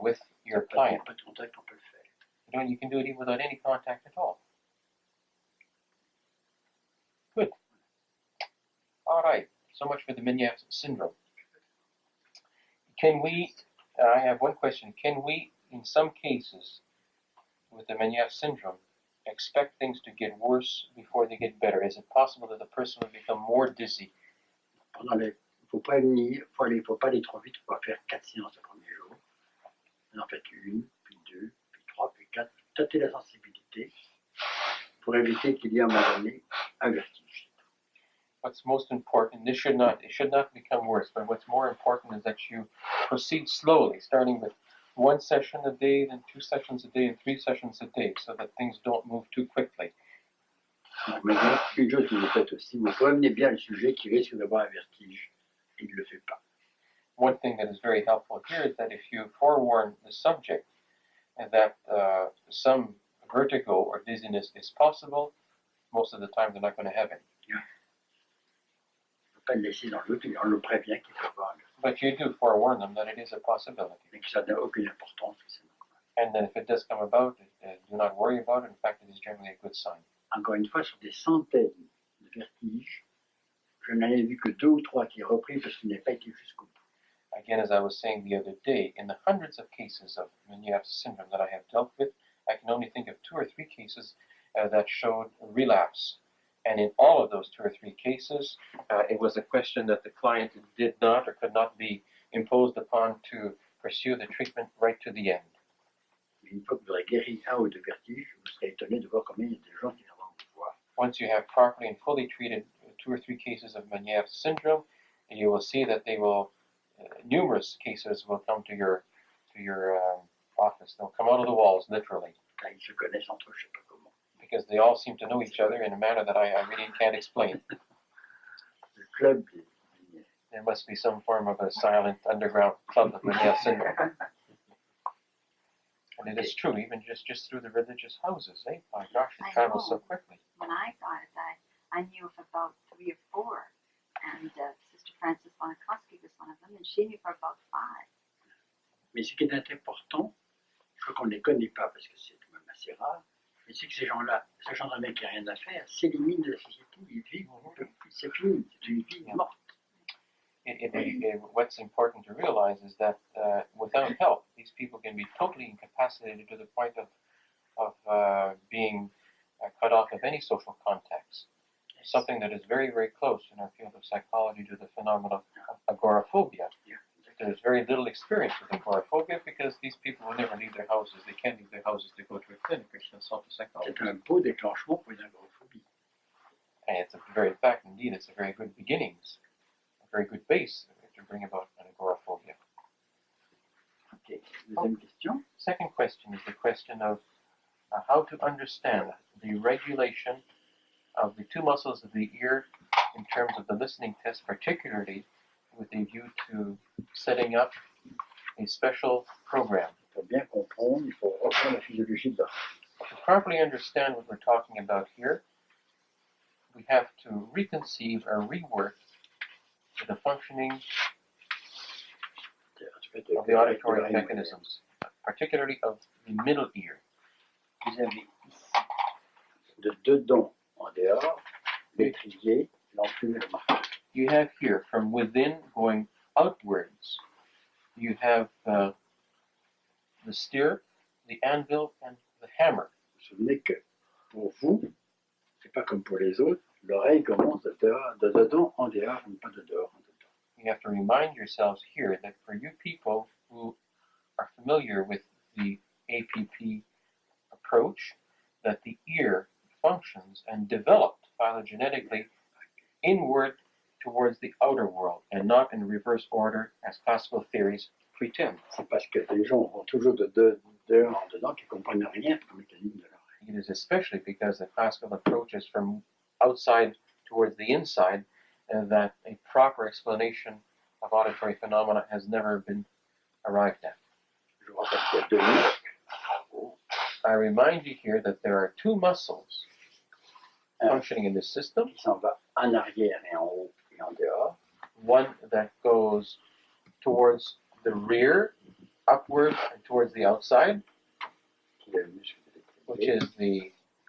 with your client. Pas de contact, on peut le faire. You can do it even without any contact at all. Good. All right. So much for the Meniere syndrome. Can we, I have one question, can we, in some cases, with the Meniere syndrome, expect things to get worse before they get better? Is it possible that the person will become more dizzy? Il ne faut pas venir, faut pas aller trop vite, il faut pas faire 4 séances le premier jour. Vous en faites une, puis 2, puis 3, puis 4. Tâtez la sensibilité pour éviter qu'il y ait à un moment donné un vertige. What's most important, it should not become worse, but what's more important is that you proceed slowly, starting with 1 session a day, then 2 sessions a day, and 3 sessions a day, so that things don't move too quickly. Mais une chose que vous faites aussi, vous prévenez bien le sujet qui risque d'avoir un vertige et il ne le fait pas. One thing that is very helpful here is that if you forewarn the subject that some vertigo or dizziness is possible, most of the time they're not going to have it. Il ne faut pas le laisser dans le doute, on le prévient qu'il peut avoir un vertige. But you do forewarn them that it is a possibility. Mais que ça n'a aucune importance, que c'est normal. And then if it does come about, do not worry about it. In fact, it is generally a good sign. Encore une fois, sur des centaines de vertiges, je n'en ai vu que 2 ou 3 qui est repris parce qu'il n'a pas été jusqu'au bout. Again, as I was saying the other day, in the hundreds of cases of Meniere syndrome that I have dealt with, I can only think of 2 or 3 cases that showed relapse. And in all of those 2 or 3 cases, it was a question that the client did not or could not be imposed upon to pursue the treatment right to the end. Mais une fois que vous aurez guéri 1 ou 2 vertiges, vous serez étonné de voir combien il y a de gens qui viendront vous voir. Once you have properly and fully treated 2 or 3 cases of Meniere syndrome, you will see that they will, numerous cases will come to your office. They'll come out of the walls, literally, Là, ils se connaissent entre eux, je ne sais pas comment. because they all seem to know each other in a manner that I really can't explain. Le club des Meniere. There must be some form of a silent underground club of Meniere syndrome. And it is true, even just through the religious houses, eh? My gosh, it I travels so know. quickly. When I got it, I knew of about 3 or 4, and Sister Frances Bonacoski was one of them, and she knew for about 5. Mais ce qui est important, je crois qu'on ne les connaît pas parce que c'est quand même assez rare, mais c'est que ces gens-là, sachant d'un mec qui n'a rien à faire, s'éliminent de la société, ils vivent, c'est fini, c'est une vie morte. What's important to realize is that without help, these people can be totally incapacitated to the point of being cut off of any social contacts. Something that is very, very close in our field of psychology to the phenomenon of agoraphobia. There's very little experience with agoraphobia because these people will never leave their houses. They can't leave their houses to go to a clinic or consult a psychologist. C'est un beau déclenchement pour une agoraphobie. And it's a very fact, indeed, it's a very good beginnings, a very good base to bring about an agoraphobia. Ok, deuxième question. Second question is the question of how to understand the regulation of the 2 muscles of the ear in terms of the listening test, particularly with a view to setting up a special program. Pour bien comprendre, il faut reprendre la physiologie de l'oreille. To properly understand what we're talking about here, we have to reconceive or rework the functioning of the auditory mechanisms, particularly of the middle ear. Vous avez ici, de dedans en dehors, l'étrier, l'enclume et le marteau. You have here, from within going outwards, you have the stirrup, the anvil, and the hammer. Vous vous souvenez que pour vous, c'est pas comme pour les autres, l'oreille commence de dedans en dehors, et pas de dehors en dedans. You have to remind yourselves here that for you people who are familiar with the APP approach, that the ear functions and developed phylogenetically inward towards the outer world and not in reverse order as classical theories pretend. C'est parce que les gens vont toujours de dehors en dedans qui ne comprennent rien au mécanisme de l'oreille. It is especially because the classical approach is from outside towards the inside that a proper explanation of auditory phenomena has never been arrived at. Je vous rappelle qu'il y a deux muscles. I remind you here that there are two muscles functioning in this system. Qui s'en va en arrière et en haut et en dehors. One that goes towards the rear, upward, and towards the outside, Qui est le muscle de which l'extrémité. is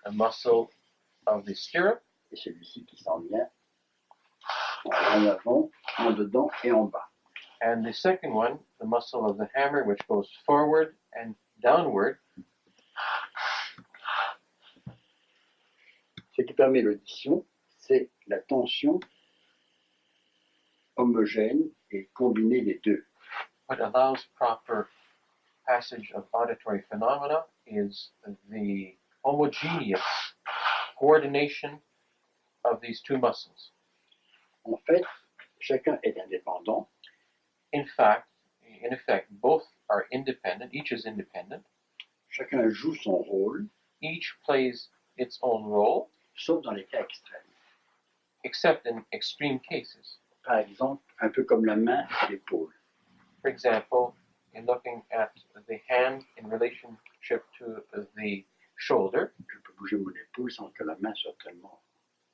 the muscle of the stirrup, Et celui-ci qui s'en vient en avant, en dedans et en bas. and the second one, the muscle of the hammer, which goes forward and downward. Ce qui permet l'audition, c'est la tension homogène et combinée des deux. What allows proper passage of auditory phenomena is the homogeneous coordination of these two muscles. En fait, chacun est indépendant, In effect, both are independent, each is independent, chacun joue son rôle, each plays its own role, sauf dans les cas extrêmes. except in extreme cases. Par exemple, un peu comme la main et l'épaule. For example, in looking at the hand in relationship to the shoulder, Je peux bouger mon épaule sans que la main soit tellement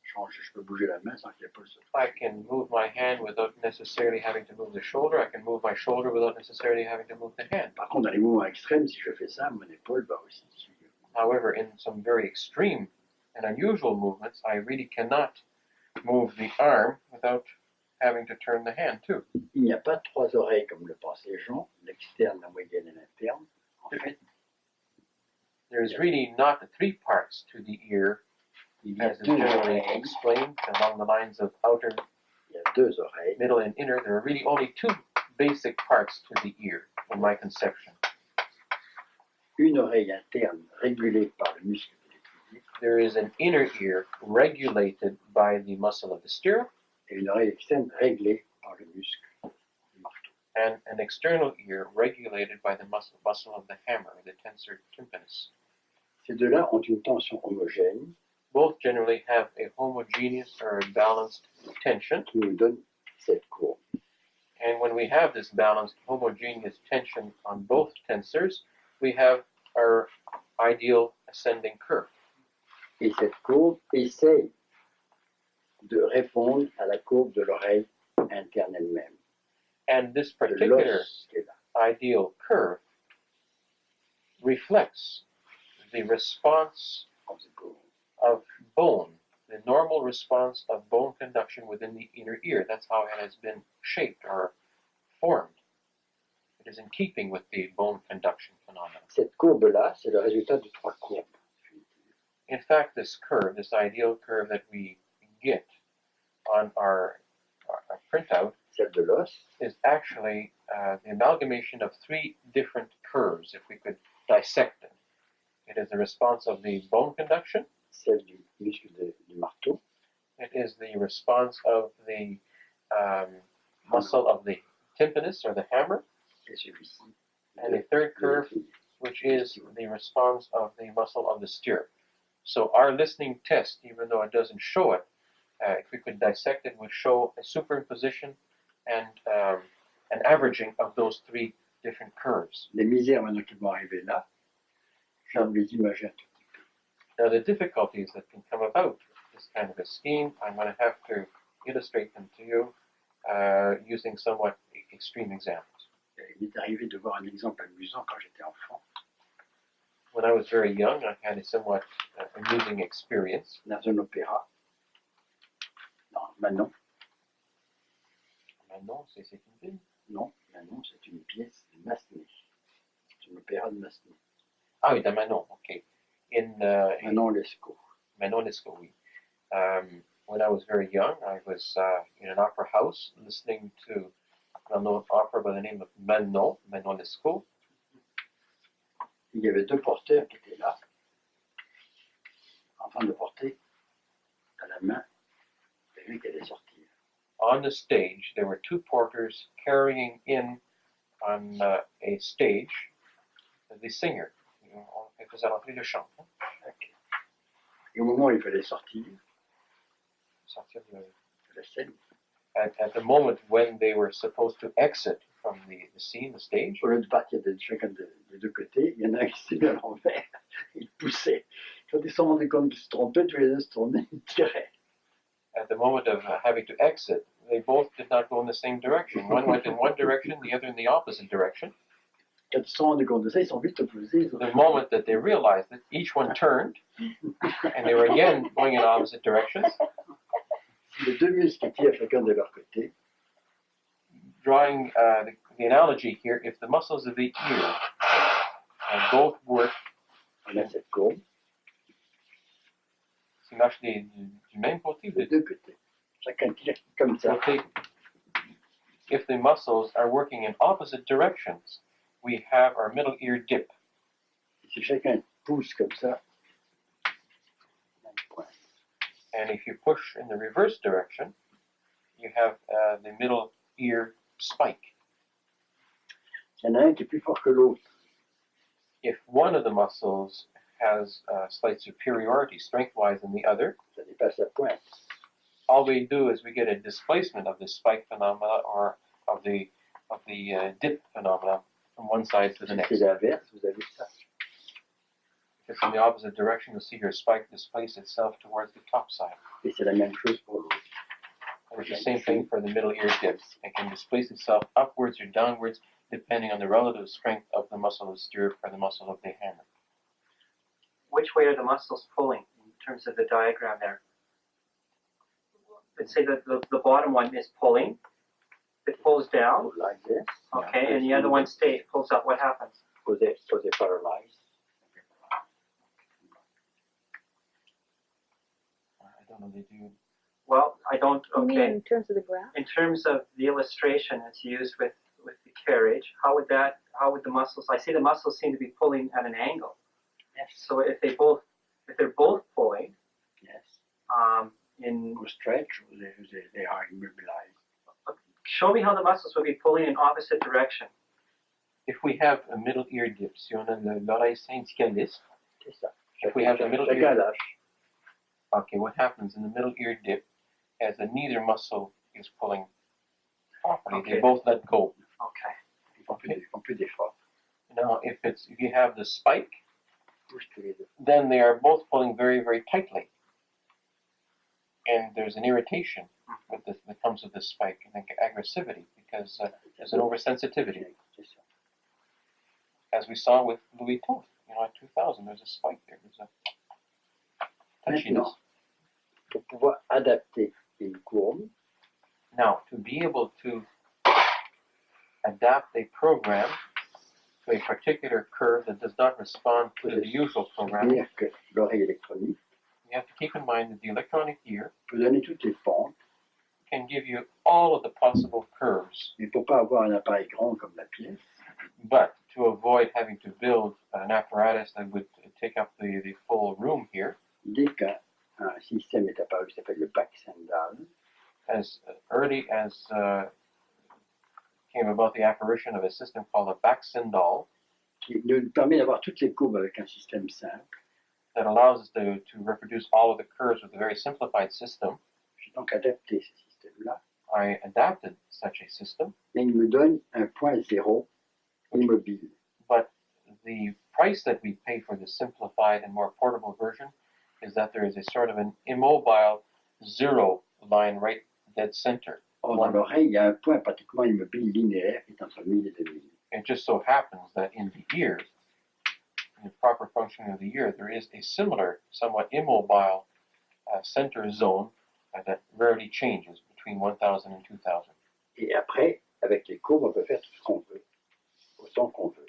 changée. Je peux bouger la main sans que l'épaule soit I changée. can move my hand without necessarily having to move the shoulder. I can move my shoulder without necessarily having to move the hand. Par contre, dans les mouvements extrêmes, si je fais ça, mon épaule va aussi suivre. However, in some very extreme and unusual movements, I really cannot move the arm without having to turn the hand too. Il n'y a pas trois oreilles comme le pensent les gens, l'externe, la moyenne et l'interne. En fait, There is really not the three parts to the ear, il y a as is deux generally oreilles. explained along the lines of outer, Il y a deux oreilles. middle, and inner. There are really only two basic parts to the ear, in my conception. Une oreille interne régulée par le muscle de l'étrier There is an inner ear regulated by the muscle of the stirrup, et une oreille externe réglée par le muscle du marteau. and an external ear regulated by the muscle of the hammer, the tensor tympanus. Ces deux-là ont une tension homogène Both generally have a homogeneous or a balanced tension, qui nous donne cette courbe. and when we have this balanced homogeneous tension on both tensors, we have our ideal ascending curve. Et cette courbe essaye de répondre à la courbe de l'oreille interne elle-même, And this de particular l'os qui est là. ideal curve reflects the response Comme c'est pour- of bone, the normal response of bone conduction within the inner ear. That's how it has been shaped or formed. It is in keeping with the bone conduction phenomenon. Cette courbe-là, c'est le résultat de trois courbes. In fact, this curve, this ideal curve that we get on our printout, Celle de l'os, is actually the amalgamation of three different curves, if we could dissect it. It is the response of the bone conduction, celle du muscle du marteau, it is the response of the muscle of the tympanus or the hammer, et celui-ci. and a third de curve, l'étrier. which is the response of the muscle of the stirrup. So our listening test, even though it doesn't show it, if we could dissect it, would show a superimposition and an averaging of those three different curves. Les misères maintenant qui vont arriver là, je vais les imager un tout petit peu. Now the difficulties that can come about this kind of a scheme, I'm going to have to illustrate them to you using somewhat extreme examples. Il m'est arrivé de voir un exemple amusant quand j'étais enfant. When I was very young, I had a somewhat amusing experience. Dans un opéra, non, Manon, Maintenant, c'est une ville. non, Manon, c'est une pièce de Massenet. C'est un opéra de Massenet. Ah oui, dans Manon, okay. In Manon Lescaut. Manon Lescaut, oui. When I was very young, I was in an opera house listening to a well-known opera by the name of Manon Lescaut. Il y avait deux porteurs qui étaient là, en train de porter à la main celui qui allait sortir. On the stage, there were two porters carrying in on a stage the singer. On faisait rentrer le chant. Et au moment où il fallait sortir Sortir de de la scène, at the moment when they were supposed to exit from the scene, the stage, au lieu de partir de chacun des deux côtés, il y en a un qui s'est mis à l'envers, il poussait. Quand ils se sont rendus compte qu'ils se trompaient, tous les deux se tournaient, ils tiraient. at the moment of having to exit, they both did not go in the same direction. One went in one direction, the other in the opposite direction. Quand ils se sont rendus compte de ça, ils sont vite opposés. The moment that they realized that each one turned, and they were again going in opposite directions, Si les deux muscles tirent chacun de leur côté, drawing the analogy here, if the muscles of the ear both work, on a cette courbe, c'est marche du même côté, des deux côtés. Chacun tire comme ça. if the muscles are working in opposite directions, we have our middle ear dip. Et si chacun pousse comme ça, on a une pointe. And if you push in the reverse direction, you have the middle ear spike. Il y en a un qui est plus fort que l'autre. If one of the muscles has slight superiority strength-wise than the other, Ça dépasse la pointe. all we do is we get a displacement of the spike phenomena or of the dip phenomena from one side to the Si next. c'est l'inverse, vous avez ça. If it's in the opposite direction, you'll see your spike displace itself towards the top side. Et c'est la même chose pour l'autre. And it's the same thing for the middle ear dips. It can displace itself upwards or downwards depending on the relative strength of the muscle of stirrup or the muscle of the hammer. Which way are the muscles pulling in terms of the diagram there? Let's say that the bottom one is pulling. It pulls down. Like this. Okay, and the other one pulls up. What happens? So they paralyze. I don't know, they do. Well, I don't. You mean Okay. in terms of the graph? In terms of the illustration that's used with the carriage, how would the muscles? I see the muscles seem to be pulling at an angle. Yes. So if they're both pulling, Yes. in Au stretch, they are immobilized. show me how the muscles would be pulling in opposite direction. If we have a middle ear dip, si on a l'oreille syndicaliste, C'est ça. if we have the middle Chacun ear, lâche. okay, what happens in the middle ear dip is that neither muscle is pulling properly. Okay. They both let go. Okay. Ils font plus d'efforts. Now, if you have the spike, Ils poussent tous les deux. then they are both pulling very, very tightly. And there's an irritation that comes with this spike, and aggressivity, because there's an oversensitivity. C'est ça. As we saw with Louis Toth, at 2000, there's a spike there. There's a touchiness. Maintenant, pour pouvoir adapter une courbe, Now, to be able to adapt a program to a particular curve that does not respond to the usual program, dire que l'oreille électronique you have to keep in mind that the electronic ear peut donner toutes les pentes, can give you all of the possible curves, mais pour pas avoir un appareil grand comme la pièce, but to avoid having to build an apparatus that would take up the full room here, dès qu'un système est apparu qui s'appelle le Baxendal, as early as came about the apparition of a system called a Baxendal qui nous permet d'avoir toutes les courbes avec un système simple, that allows us to reproduce all of the curves with a very simplified system. j'ai donc adapté ce système-là, I adapted such a system, et il me donne un point zéro immobile. but the price that we pay for the simplified and more portable version is that there is a sort of an immobile zero line right dead center. Or, dans l'oreille, il y a un point pratiquement immobile linéaire qui est entre 1000 et 2000. It just so happens that in the ear, in the proper functioning of the ear, there is a similar, somewhat immobile center zone that rarely changes between 1000 and 2000. Et après, avec les courbes, on peut faire tout ce qu'on veut, autant qu'on veut.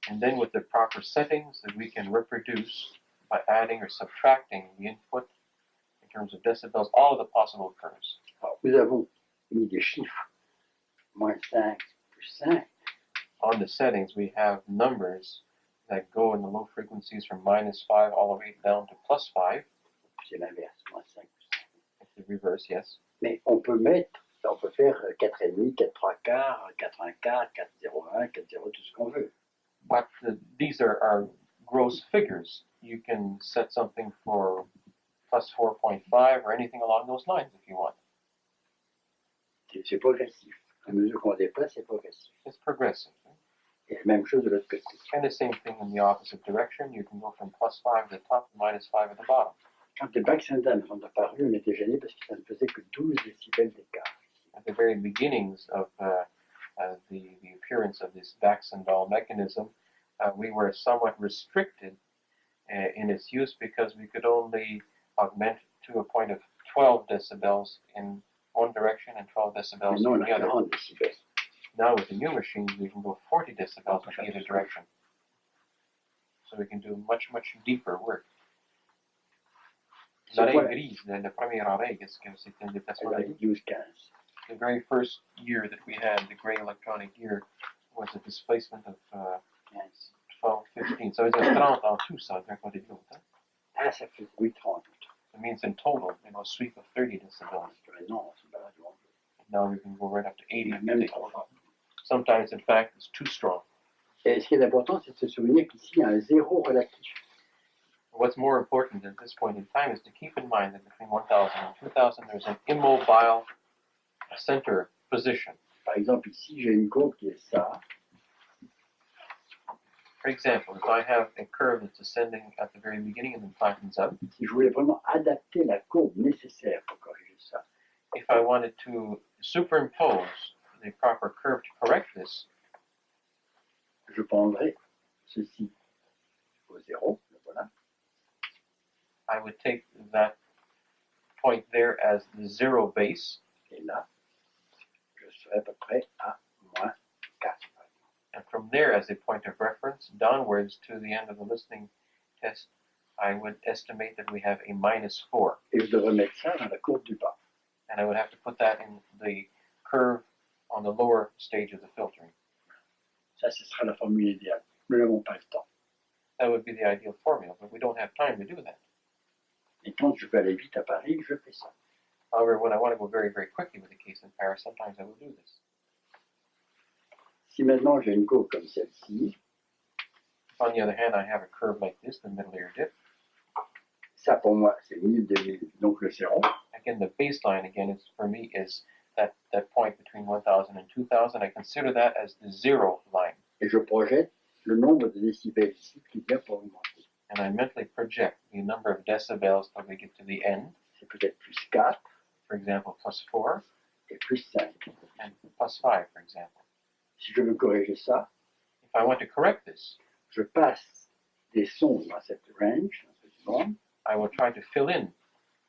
And then with the proper settings that we can reproduce by adding or subtracting the input in terms of decibels, all of the possible curves. Alors, nous avons mis des chiffres, moins 5, plus 5. On the settings, we have numbers that go in the low frequencies from -5 all the way down to +5. C'est l'inverse, -5. It's the reverse, yes. Mais on peut faire 4,5, 4 3 quarts, 4 1 quart, 4,01, 4,0, tout ce qu'on veut. But these are gross figures. You can set something for +4.5 or anything along those lines if you want. C'est progressif. À mesure qu'on dépasse, c'est progressif. It's progressive. Et la même chose de l'autre côté. And the same thing in the opposite direction. You can go from +5 at the top to -5 at the bottom. Quand les Baxendam sont apparus, on était gênés parce que ça ne faisait que 12 décibels d'écart. At the very beginnings of the appearance of this Baxendal mechanism, we were somewhat restricted in its use because we could only augment to a point of 12 decibels in one direction and 12 decibels Maintenant, on in a the other. 40 décibels. Now with the new machines, we can go 40 decibels in either direction. So we can do much, much deeper work. L'oreille grise, la première oreille, est-ce que c'était un déplacement de 12-15. The very first year that we had the gray electronic gear was a displacement of 12, 15. So it's a 30 en tout, ça, d'un côté de l'autre. Hein? Ah, ça fait, oui, 30. It means in total, a sweep of 30 decibels. Non, c'est pas là. Now we can go right up to 80. Même 30. Sometimes, in fact, it's too strong. Et ce qui est important, c'est de se souvenir qu'ici, il y a un zéro relatif. What's more important at this point in time is to keep in mind that between 1000 and 2000, there's an immobile center position. Par exemple, ici, j'ai une courbe qui est ça. For example, if I have a curve that's ascending at the very beginning and then flattens out, Si je voulais vraiment adapter la courbe nécessaire pour corriger ça, if I wanted to superimpose the proper curve to correct this, je prendrais ceci au zéro, le voilà, I would take that point there as the zero base, et là, je serais à peu près à moins 4. and from there as a point of reference downwards to the end of the listening test, I would estimate that we have a -4. Et je devrais mettre ça dans la courbe du bas. And I would have to put that in the curve on the lower stage of the filtering. Ça, ce sera la formule idéale. Nous n'avons pas le temps. That would be the ideal formula, but we don't have time to do that. Et quand je veux aller vite à Paris, je fais ça. However, when I want to go very, very quickly with a case in Paris, sometimes I will do this. Si maintenant j'ai une courbe comme celle-ci, If on the other hand, I have a curve like this, the middle ear dip, ça pour moi c'est 1000, 2000, donc le zéro. again, the baseline, again, is, for me, is that point between 1000 and 2000. I consider that as the zero line. Et je projette le nombre de décibels ici qui vient pour augmenter. And I mentally project the number of decibels till we get to the end. C'est peut-être plus 4 For example, +4 et plus 5. and +5, for example. Si je veux corriger ça, If I want to correct this, je passe des sons dans cette range, dans cette bande, I will try to fill in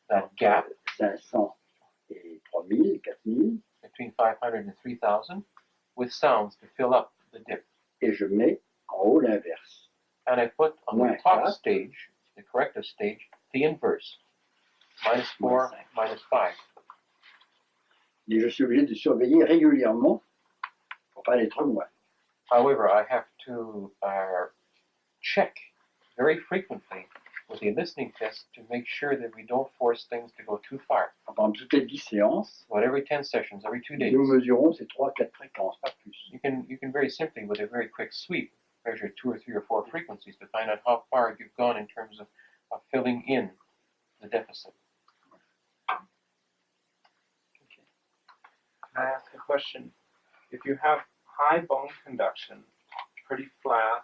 that gap 500 et 3000, 4000, between 500 and 3000 with sounds to fill up the dip. et je mets en haut l'inverse. And I put on the Moins top 4. stage, the corrective stage, the inverse. -4, -5. Et je suis obligé de surveiller régulièrement pour pas aller trop loin. However, I have to check very frequently with the listening test to make sure that we don't force things to go too far. Pendant toutes les 10 séances, About every 10 sessions, every 2 days, nous mesurons ces 3-4 fréquences, pas plus. you can very simply, with a very quick sweep, measure 2 or 3 or 4 frequencies to find out how far you've gone in terms of filling in the deficit. Can I ask a question? If you have high bone conduction, pretty flat,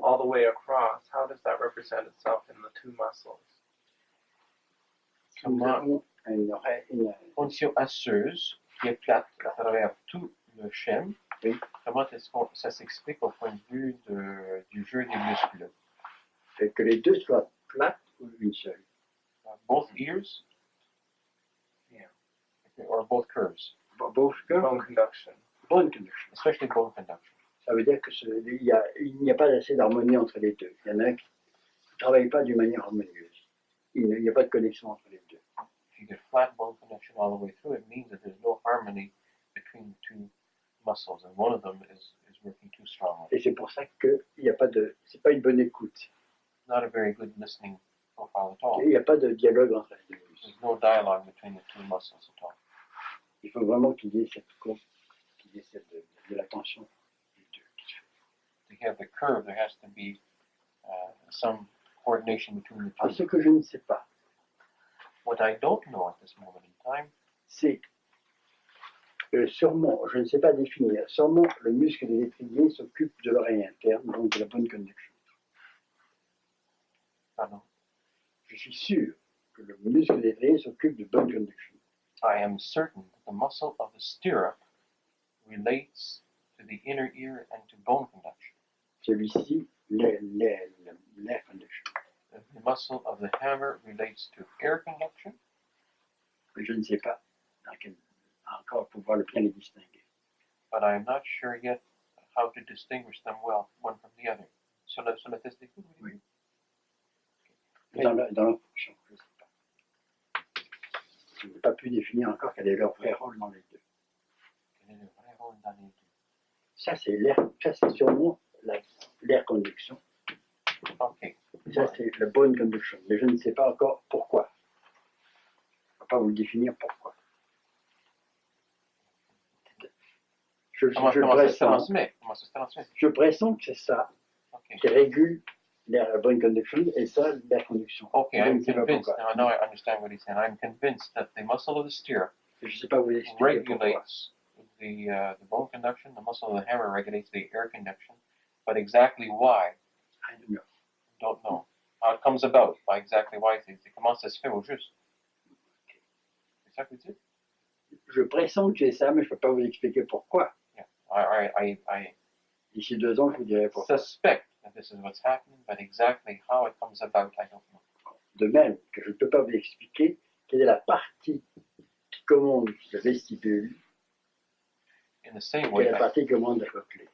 all the way across, how does that represent itself in the two muscles? Nous avons une Condition osseuse qui est plate à travers tout le schème. Oui. Comment est-ce que ça s'explique au point de vue du jeu des muscles? fait que les deux soient plates ou une seule. Both ears? Yeah. Or both curves? Both curves, Bone conduction. bonne conduction. Especially bone conduction. Ça veut dire qu'il n'y a pas assez d'harmonie entre les deux. Il y en a un qui ne travaille pas d'une manière harmonieuse. Il n'y a pas de connexion entre les deux. If you get flat bone conduction all the way through, it means that there's no harmony between the two muscles, and one of them is working too strongly. Et c'est pour ça qu'il n'y a pas de, c'est pas une bonne écoute. Not a very good listening profile at all. Il n'y a pas de dialogue entre les deux muscles. There's no dialogue between the two muscles at all. Il faut vraiment qu'il y ait cette courbe, qu'il y ait de la tension des deux. To have the curve, there has to be some coordination between the Alors, two. ce que je ne sais pas, What I don't know at this moment in time c'est sûrement, je ne sais pas définir, sûrement le muscle de l'étrier s'occupe de l'oreille interne, donc de la bonne conduction. pardon, Je suis sûr que le muscle de l'étrier s'occupe de bonne conduction. I am certain that the muscle of the stirrup relates to the inner ear and to bone conduction. Celui-ci, l'air conduction. The muscle of the hammer relates to air conduction, Mais je ne sais pas dans quel, encore pouvoir bien les distinguer. but I am not sure yet how to distinguish them well, one from the other. Sur le test d'écoute, vous dites? Mais dans leur fonction, je ne sais pas. Je n'ai pas pu définir encore quel est leur vrai rôle dans les deux. Quel est le vrai rôle dans les deux? Ça, c'est l'air, ça, c'est sûrement l'air conduction. Ok. Ça, c'est la bonne conduction. Mais je ne sais pas encore pourquoi. Je ne peux pas vous le définir pourquoi. Comment ça se transmet? Comment ça se transmet? Je pressens que c'est ça Ok. qui régule la bonne conduction et ça, l'air conduction. Okay, Je I'm ne sais pas convinced. pourquoi. Now I understand what he's saying. I'm convinced that the muscle of the stirrup Je ne sais pas vous expliquer pourquoi. regulates the bone conduction, the muscle of the hammer regulates the air conduction, but exactly why, I don't know. don't know. How it comes about, by exactly why, c'est comment ça se fait au juste. C'est ça que vous dites? Je pressens que c'est ça, mais je ne peux pas vous expliquer pourquoi. Yeah. I D'ici 2 ans, je vous dirai pourquoi. suspect that this is what's happening, but exactly how it comes about, I don't know. De même que je ne peux pas vous expliquer quelle est la partie qui commande le vestibule, In the same quelle way, est la partie qui commande la cochlée.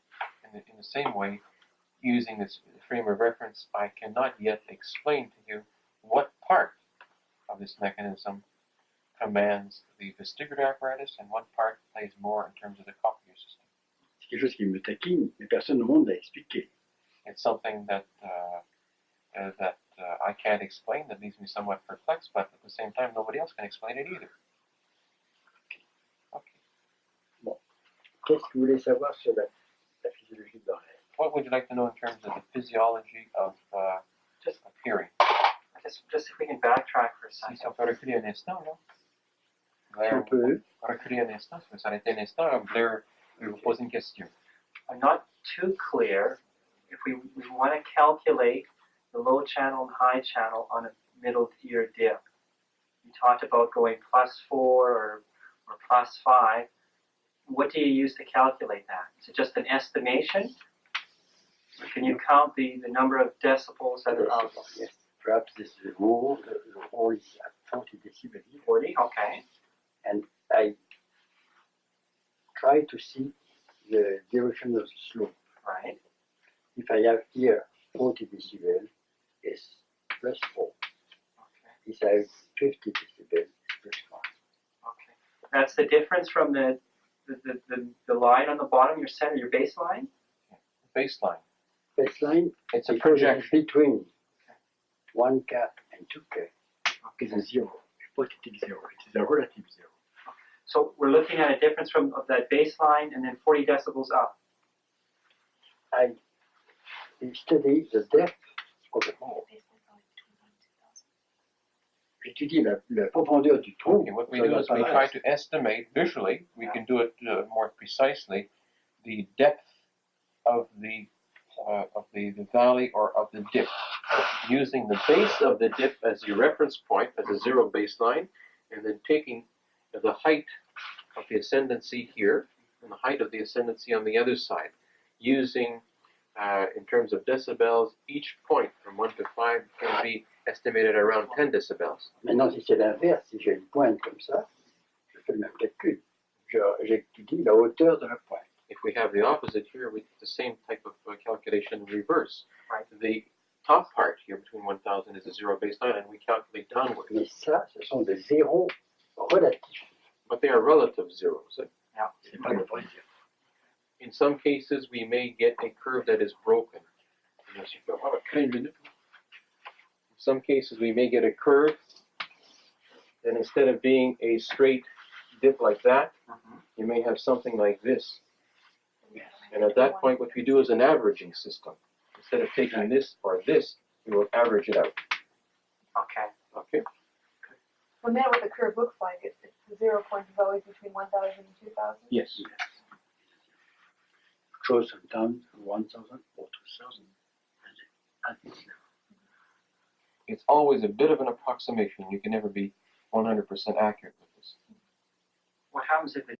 in the same way, using this frame of reference, I cannot yet explain to you what part of this mechanism commands the vestibular apparatus and what part plays more in terms of the cochlear system. C'est quelque chose qui me taquine, mais personne au monde l'a expliqué. It's something that I can't explain, that leaves me somewhat perplexed, but at the same time, nobody else can explain it either. Okay. Qu'est-ce que vous voulez savoir sur la physiologie de l'oreille? What would you like to know in terms of the physiology of hearing? Just if we can backtrack for a Si second. on peut reculer un instant, là. Si on peut, Reculer un instant, si on peut s'arrêter un instant, Blair, je vais vous poser une question. I'm not too clear if we want to calculate the low channel and high channel on a middle ear dip. You talked about going +4 or +5. What do you use to calculate that? Is it just an estimation? Or can you count the number of decibels that are out? yes, perhaps this rule is at 40 decibels, 40, okay. and I try to see the direction of the slope. Right. If I have here 40 decibels, it's +4. Okay. If I have 50 decibels, it's +5. Okay. That's the difference from the line on the bottom, your center, your baseline? Baseline. Baseline, It's a because it's projection. between 1K and 2K, is a 0, a positive 0. It is a relative 0. So we're looking at a difference from of that baseline and then 40 decibels up. I study the depth of the hole. J'étudie la profondeur du trou. Okay, what we do is we try to estimate visually, we can do it more precisely, the depth of the valley or of the dip, using the base of the dip as your reference point, as a zero baseline, and then taking the height of the ascendancy here and the height of the ascendancy on the other side, using in terms of decibels, each point from 1 to 5 can be estimated around 10 decibels. Maintenant, si c'est l'inverse, si j'ai une pointe comme ça, je fais le même calcul. J'étudie la hauteur de la pointe. If we have the opposite here, we do the same type of calculation in reverse. Right. The top part here between 1000 is a zero baseline, and we calculate downward. Mais ça, ce sont des zéros relatifs. But they are relative zeros. C'est pas le vrai zéro. In In some cases, we may get a curve that is broken. In some cases, we may get a curve, and instead of being a straight dip like that, you may have something like this. And at that point, what we do is an averaging system. Instead of taking this or this, we will average it out. Okay. Okay? Well, now what the curve looks like, it's the 0 point is always between 1,000 and 2,000. Yes. Show sometimes 1,000 or 2,000. At this level. It's always a bit of an approximation. You can never be 100% accurate with this. What happens if it